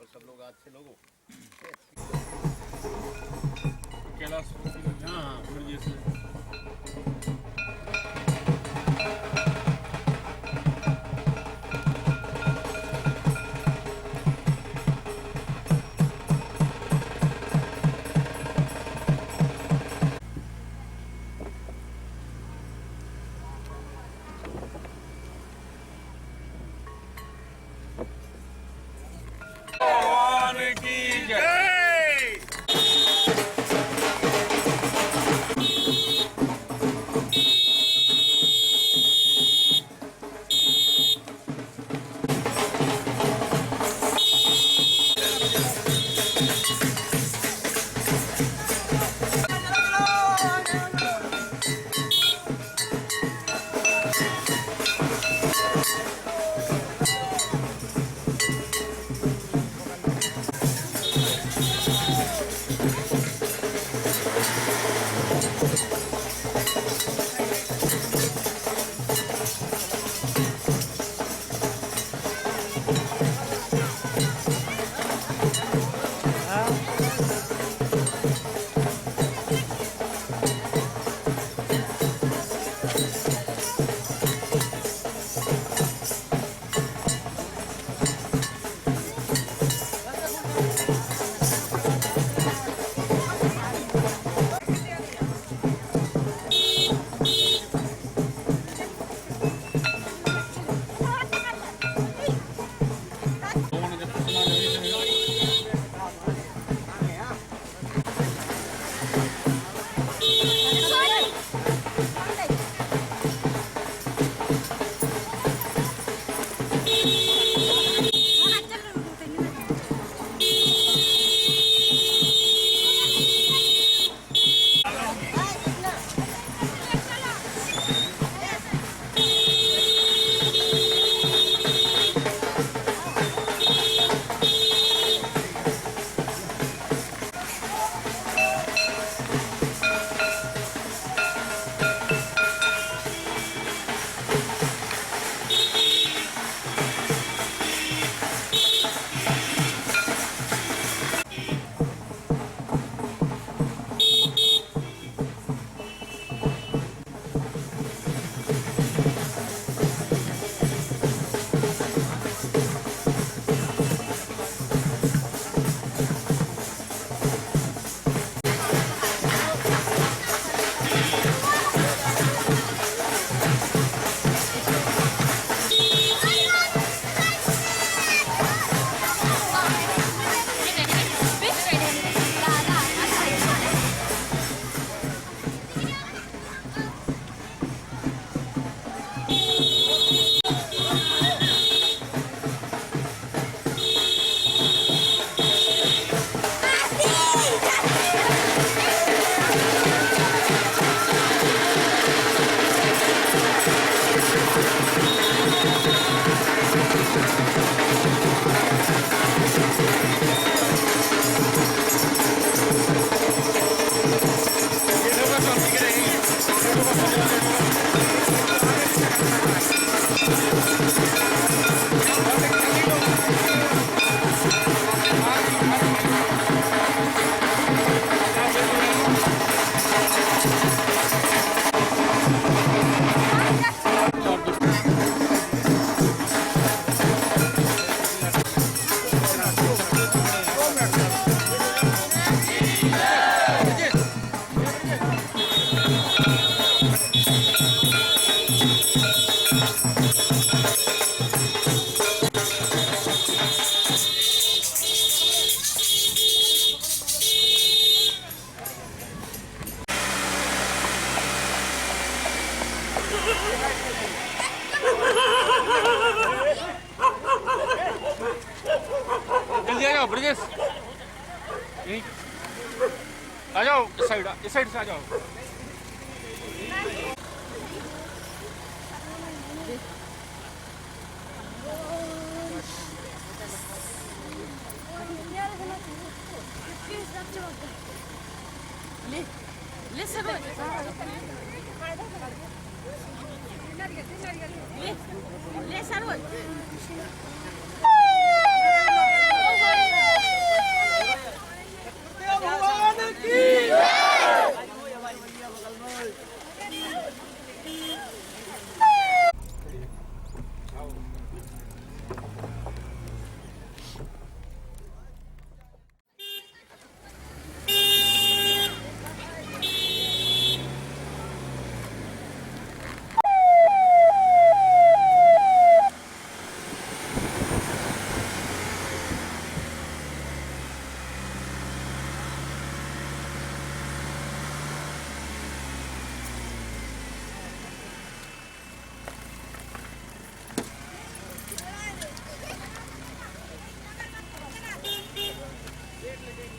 और सब लोग आज से लोगों कैलाश की जय। आ जाओ इस साइड से आ जाओ। ले सरोज ले सरोज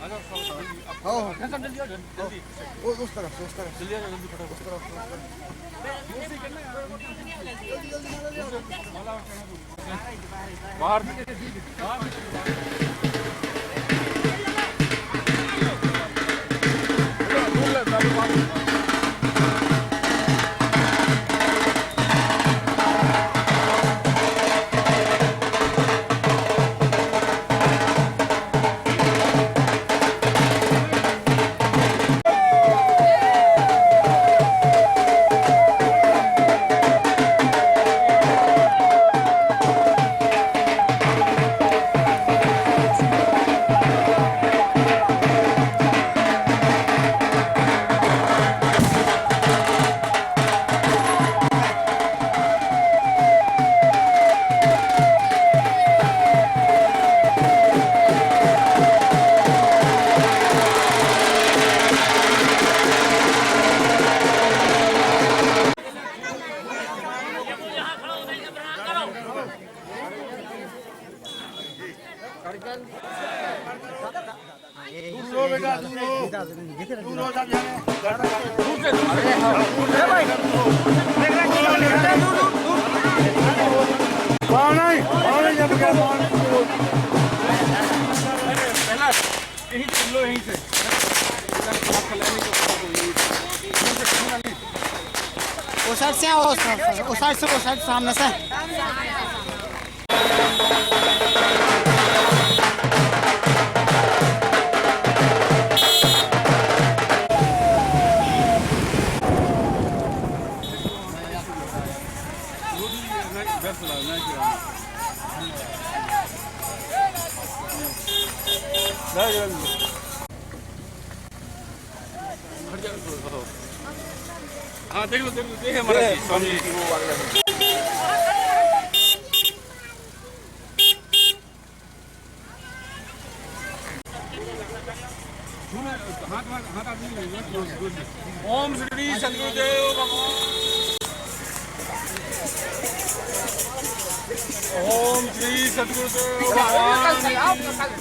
आ जाओ जल्दी जल्दी उस तरफ जल्दी आ जाओ जल्दी फटाफट उस तरफ बाहर यहीं से लो यहीं से वो साइड से आओ वो साइड सामने से हाँ देख लो देख हमारा स्वामी जी वो वाला है। ओम श्री सद्गुरुदेव भगवान ओम श्री सद्गुरुदेव भगवान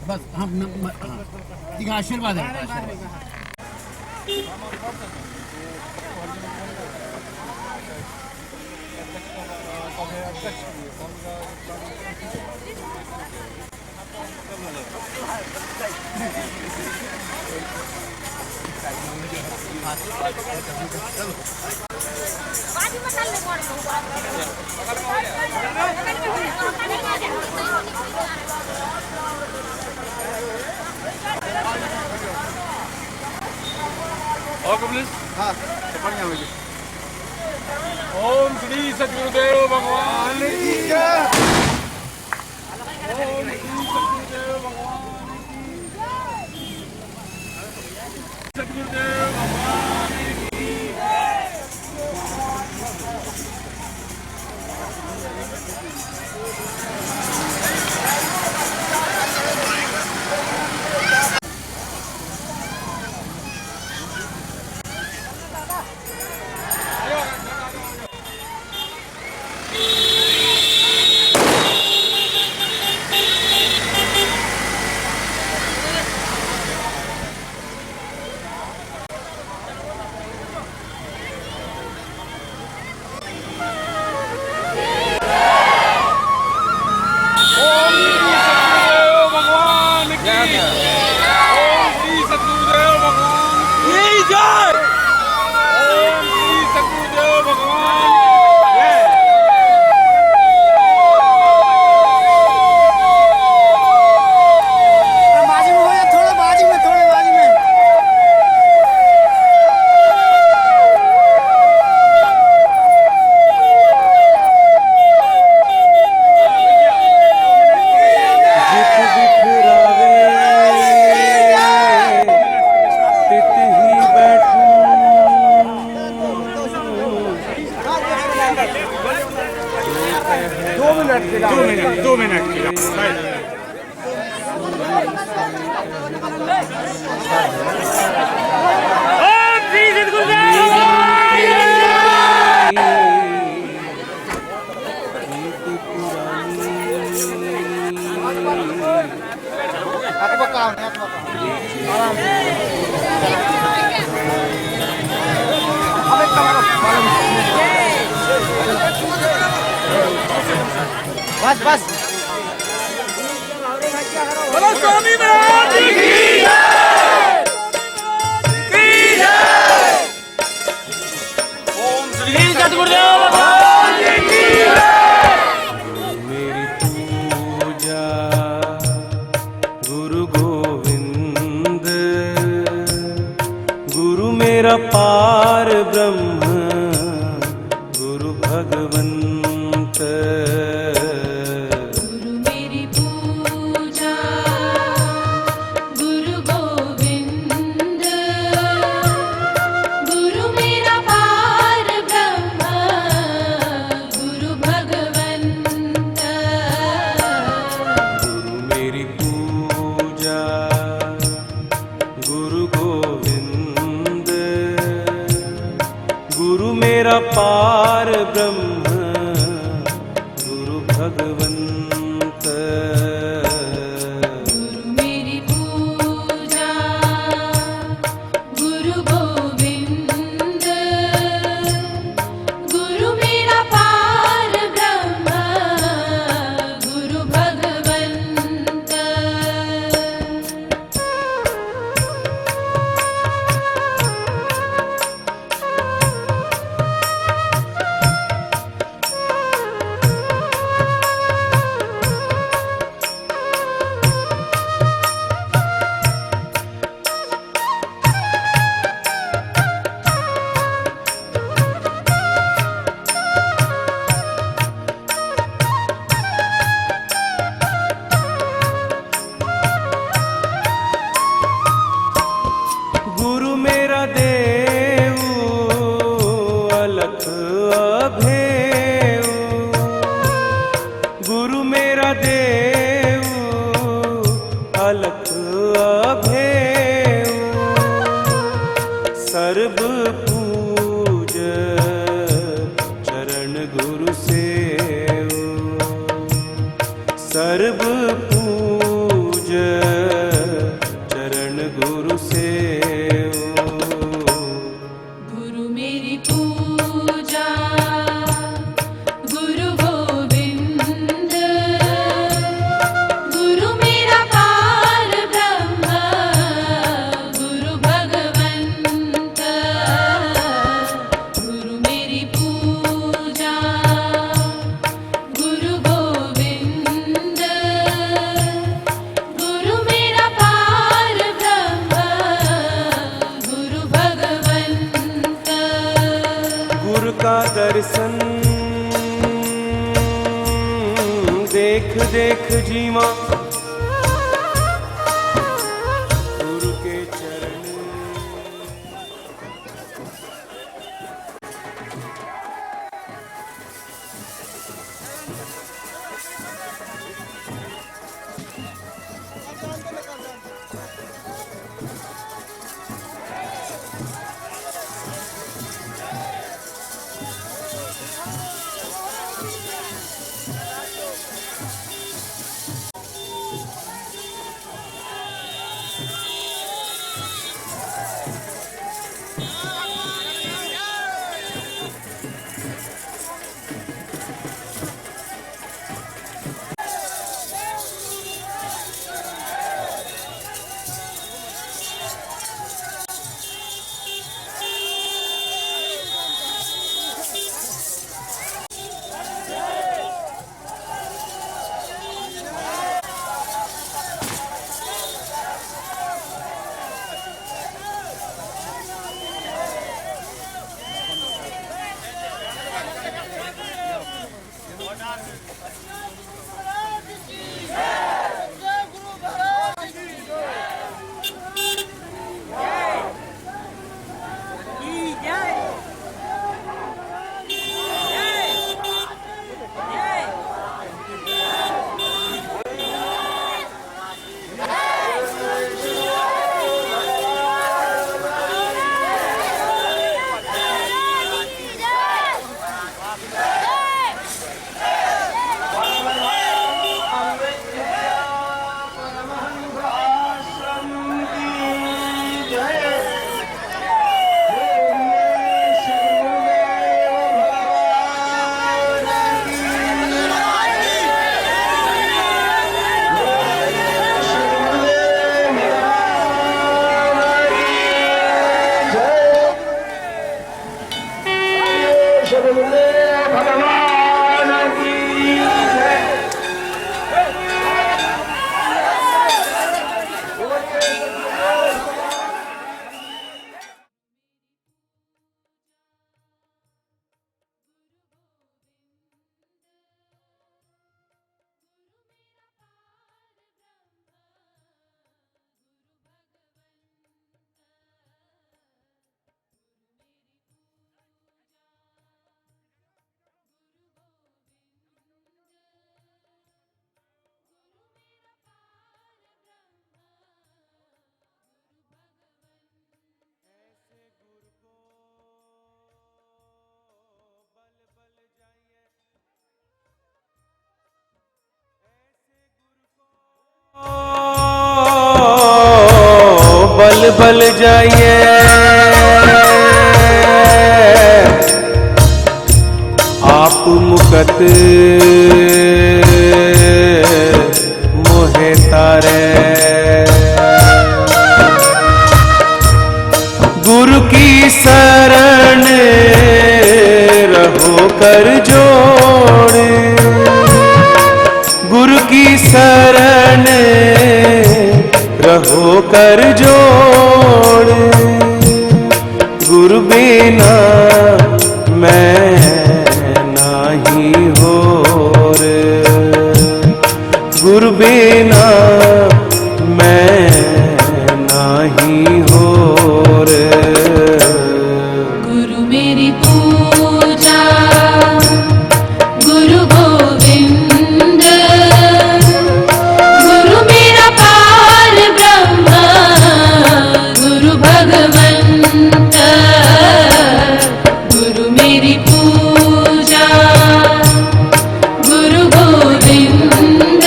बस हम ठीक है, आशीर्वाद है बाजी ओके प्लीज हाँ बढ़िया होगी। ओम श्री सतगुरुदेव भगवान की जय। ओम श्री सतगुरुदेव भगवान की जय। सतगुरुदेव भगवान की बाजी में हो या थोड़ा बाजी में थोड़े बाजी में जित बिखरावे तित ही बैठूं। 2 मिनट की aku bakal आराम बस बस बोलो स्वामी महाराज की ओम श्री सतगुरुदेव भगवान की मेरी पूजा गुरु गोविंद, गुरु मेरा पार ब्रह्म, गुरु भगवंत। गुरु मेरी पूजा गुरु गोविंद, गुरु मेरा पार ब्रह्म, गुरु भगवंत। गुरु मेरी पूजा गुरु गोविंद, गुरु मेरा पार ब्रह्म, गुरु भगवंत। गुरु मेरी पूजा गुरु गोविंद, गुरु मेरा पार ब्रह्म, गुरु भगवंत। गुरु मेरा देव अलख अभेव, गुरु मेरा देव अलख अभेव। सर्व पूज चरण गुरु सेव, सर्व पूज चरण गुरु सेव। गुरु मेरी पूजा गुरु गोविंद, गुरु मेरा पार ब्रह्म, गुरु भगवंत। गुरु मेरी पूजा गुरु गोविंद, गुरु मेरा पार ब्रह्म, देख जीवा गुरु के चरण। बल बल जाइए आप मुकत मोहे तारे। गुरु की शरण रहो कर जोड़, गुरु की शरण रहो कर जोड़। गुरु बिना मैं नाही होर, गुरु बिना मैं नाही होर। गुरु मेरी पूजा गुरु गोविंद, गुरु मेरा पार ब्रह्म गुरु भगवंत। गुरु मेरी पूजा गुरु गोविंद,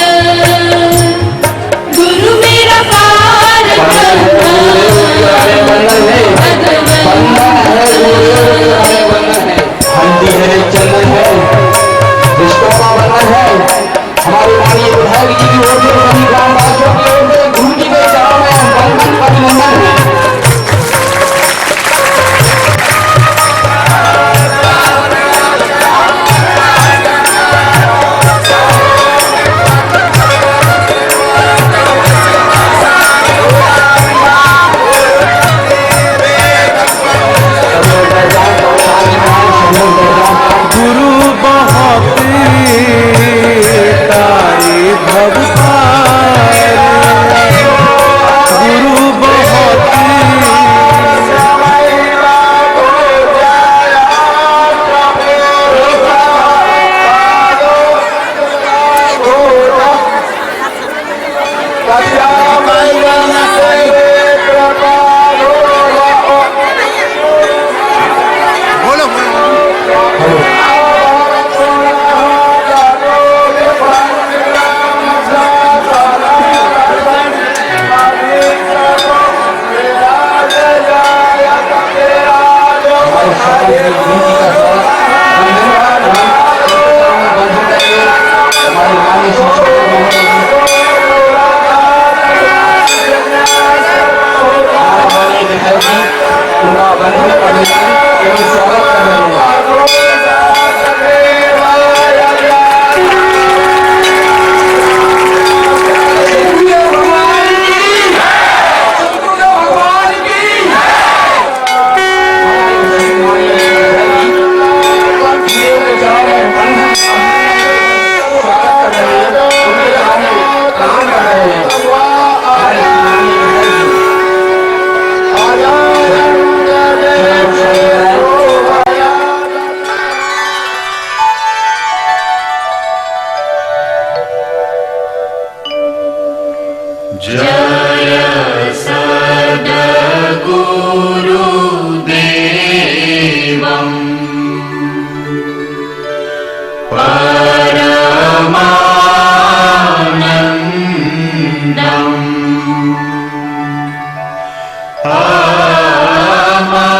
हमारा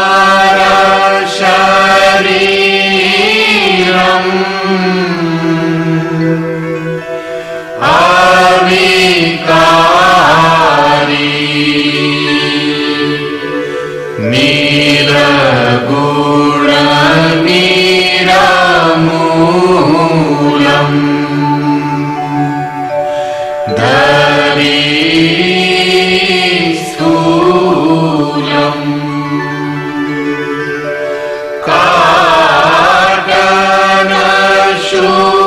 शरीरम अविकारी निरगुण निरमूलम धरी स्थूलम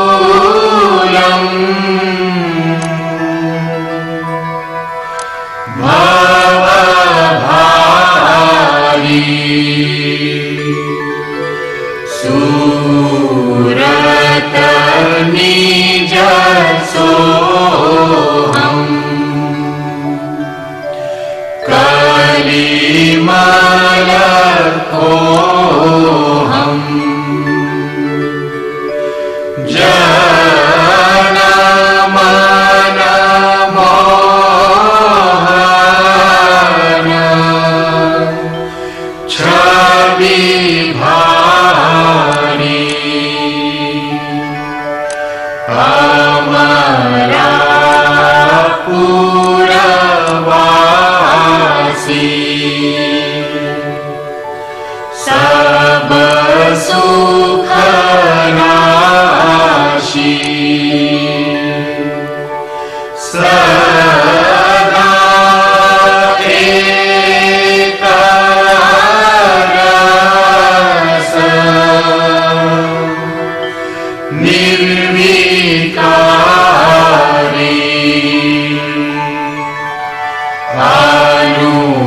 काटनशूलम भवभारी सूरत निज सोहम कलिमल खोहम जनमन मोहन छवि भारी हमारा पुरवासी सब सुख राशि सदा एक रस निर्विकारी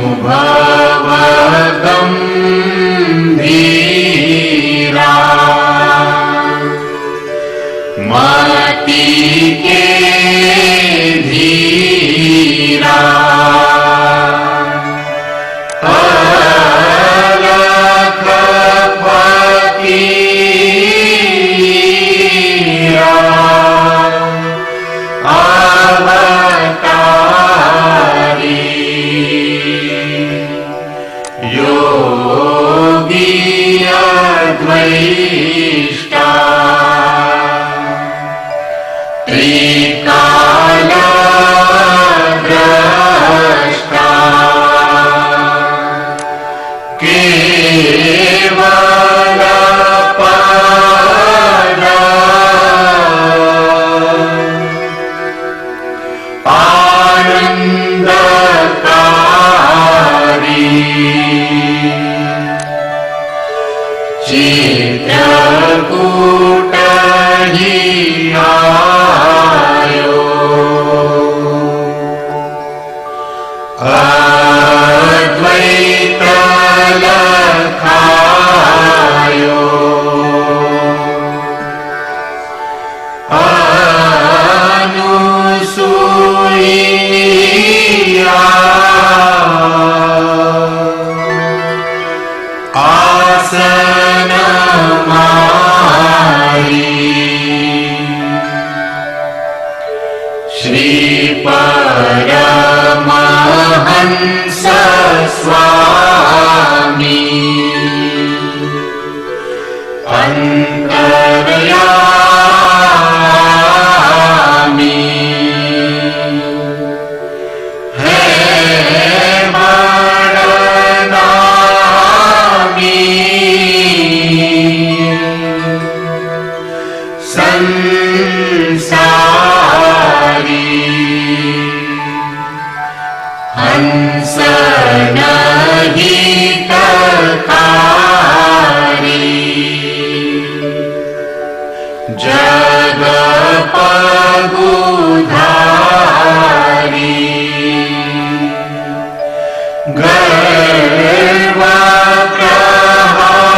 अनुभव गंभीरा मति के धीरा अलख फकीरा अवतारी योगी अद्वैष्टा त्रिकाल द्रष्टा केवल पद आनंदकारी चित्रकूट ही आयो अद्वैत लखायो अनुसूया आसन मारी श्री परमहंस स्वामी अंतर्यामी है बड़नामी संसारी हंस नहीं तकारी जग पगुधारी गर्व प्रहारी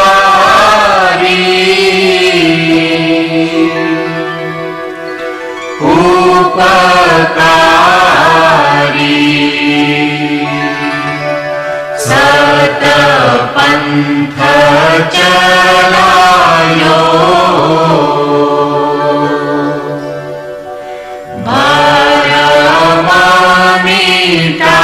उपकारी सत पंथ चलायो भरमा मिटायो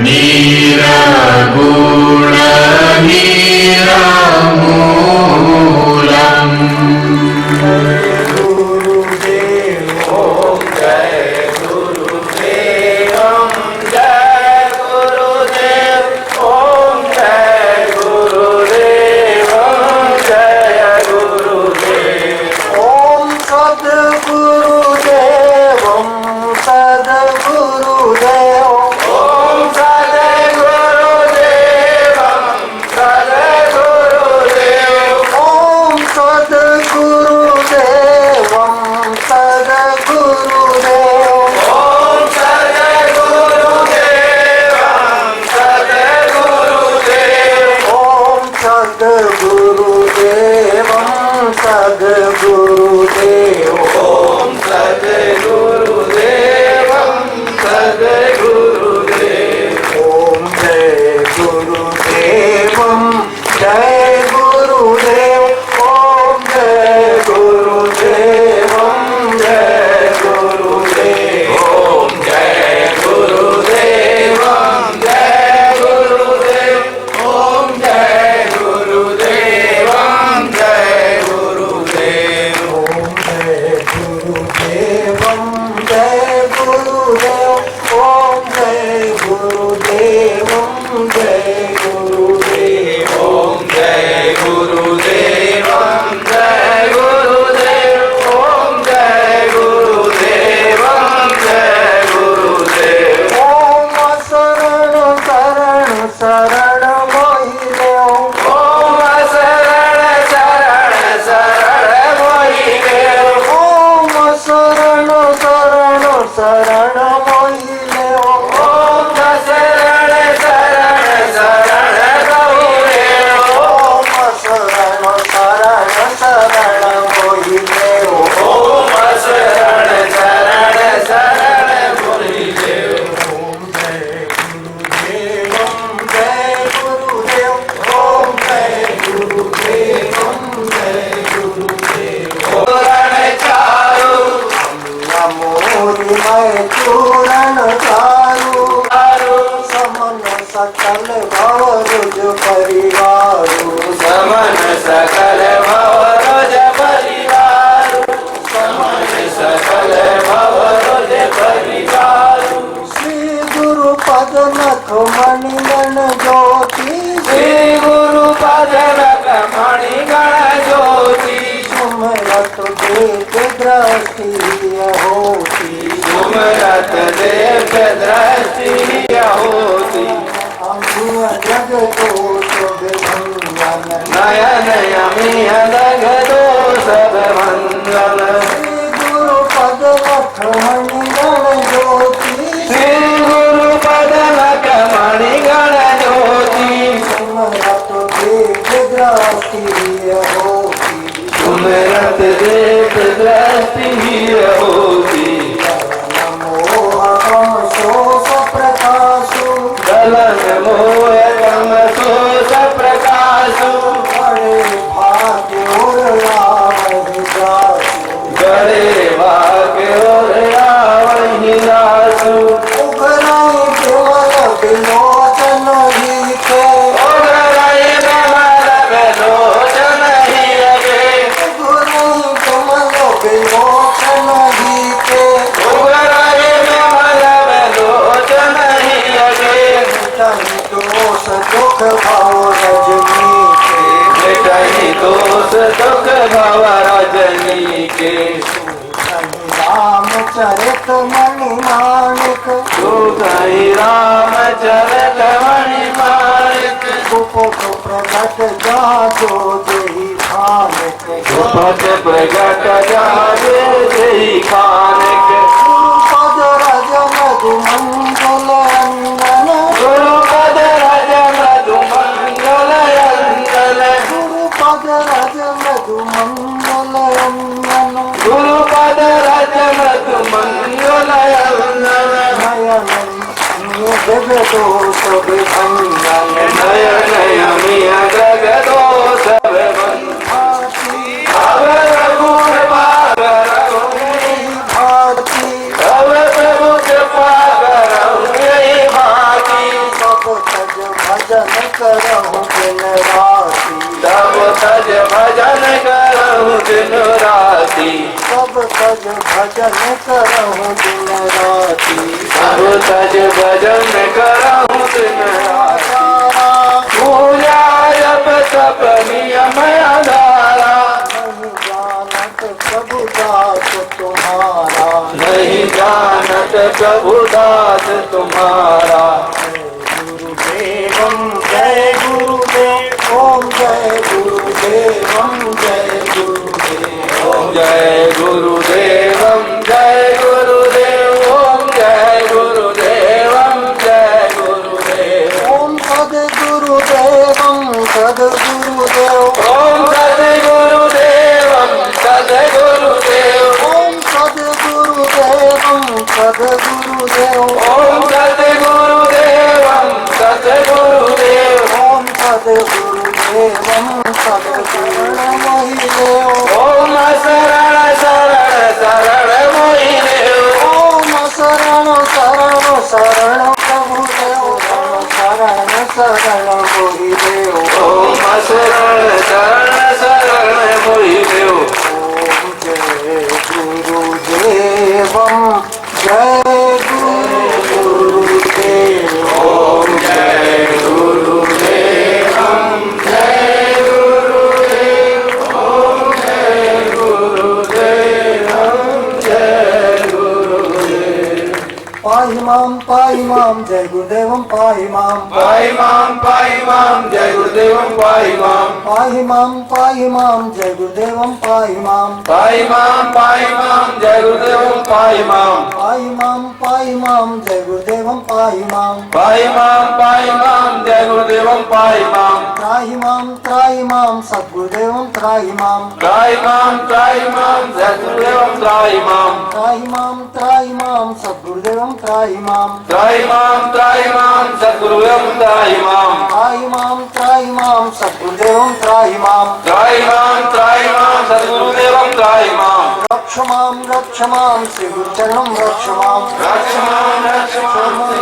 निरगुण निरमूलम्। सकल भवरुज परिवारु समन सकल भवरुज परिवारु समन सकल भवरुज परिवारु श्री गुरु पद नख मणिगण ज्योति श्री गुरु पद नख मणिगण ज्योति सुमरत देव दृष्टि होती सुमरत देव दृष्टि होती जग दोष विभंजन नयन यमिय जग दोष विभंजन श्री गुरु पद नख मणिगण ज्योति श्री गुरु पद नख मणिगण ज्योति सुमरत देव दृष्टि होती सुमरत देव दृष्टि होती नमो अहम शोष प्रकाशु गलन मोह गम सोच प्रकाशु बड़े भाग्य और आवहि जासु बड़े भाग्य और आवहि जासु उगराई केवल विलोचन ही के उगराई केवल विलोचन ही के उगराई केवल विलोचन ही के उगराई केवल विलोचन ही के मिटाई दोष दुख भाव रजनी के मिटाई दोष दुख भव रजनी के रामचरित मणि माणिक सुखई रामचरित मणि माणिक गुप्त प्रकट जातो देहि खानिक गुप्त प्रगट जादे देहि खानिक पद रज मधु मंगल अंगन गुरुपद रज मधु मंगल अंगन गुरुपद रज मधु मंगल अंगन गुरुपद रज मधु मंगल अंगन नयन जग दोष विभंजन नयन यमिय जग दोष विभंजन अब प्रभु कृपा करहु भारती अब प्रभु कृपा करहु यही भांति करहूँ दिन राति तब तज भजन करहूँ दिन राति सब तज भजन करहूँ दिन राति तब तज भजन करहूँ दिन राति पूजा जब तप नियम आधारा नहीं जानत प्रभु दास तुम्हारा नहीं जानत प्रभु दास तुम्हारा गुरुदेवम जय गुरुदेव ओम जय गुरुदेवम जय गुरुदेव ओम जय गुरुदेवम जय गुरुदेव ओम जय गुरुदेवम जय गुरुदेव ओम सद्गुरुदेवम सद्गुरुदेव ओम सद्गुरुदेवम सद्गुरुदेव ओम सद्गुरुदेवम सद्गुरुदेव ओम सद्गुरुदेवम सद्गुरुदेव ओम सद्गुरुदेवम सद्गुरुदेव ओम शरण शरण शरण मोहि देव ओम शरण शरण शरण प्रभुदेव शरण शरण मोहि देव ओम शरण शरण शरण मोहि देव ओम जय गुरुदेवम जय गुरुदेव ओम जय गुरुदेवम जय गुरुदेव ओम जय गुरुदेवम जय गुरुदेव पाहि माम जय गुरुदेवम पाहि माम पाहि माम जय गुरुदेवम पाहि माम पाहि माम जय गुरुदेवम पाहि माम पाहि माम जय गुरुदेवम पाहि माम पाहि माम जय गुरुदेवम पाहि माम पाहि माम जय गुरुदेवम पाहि माम त्राहि माम सद्गुरुदेवम त्राहि माम त्राहि माम सद्गुरुदेवम त्राहि माम त्राहि माम सद्गुरुदेवम त्राहि माम त्राहि माम सद्गुरुदेवम त्राहि माम त्राहि माम सद्गुरुदेवम त्राहि माम त्राहि माम सद्गुरुदेवम त्राहि माम रक्ष माम श्री गुरुचरणम रक्ष माम रक्ष माम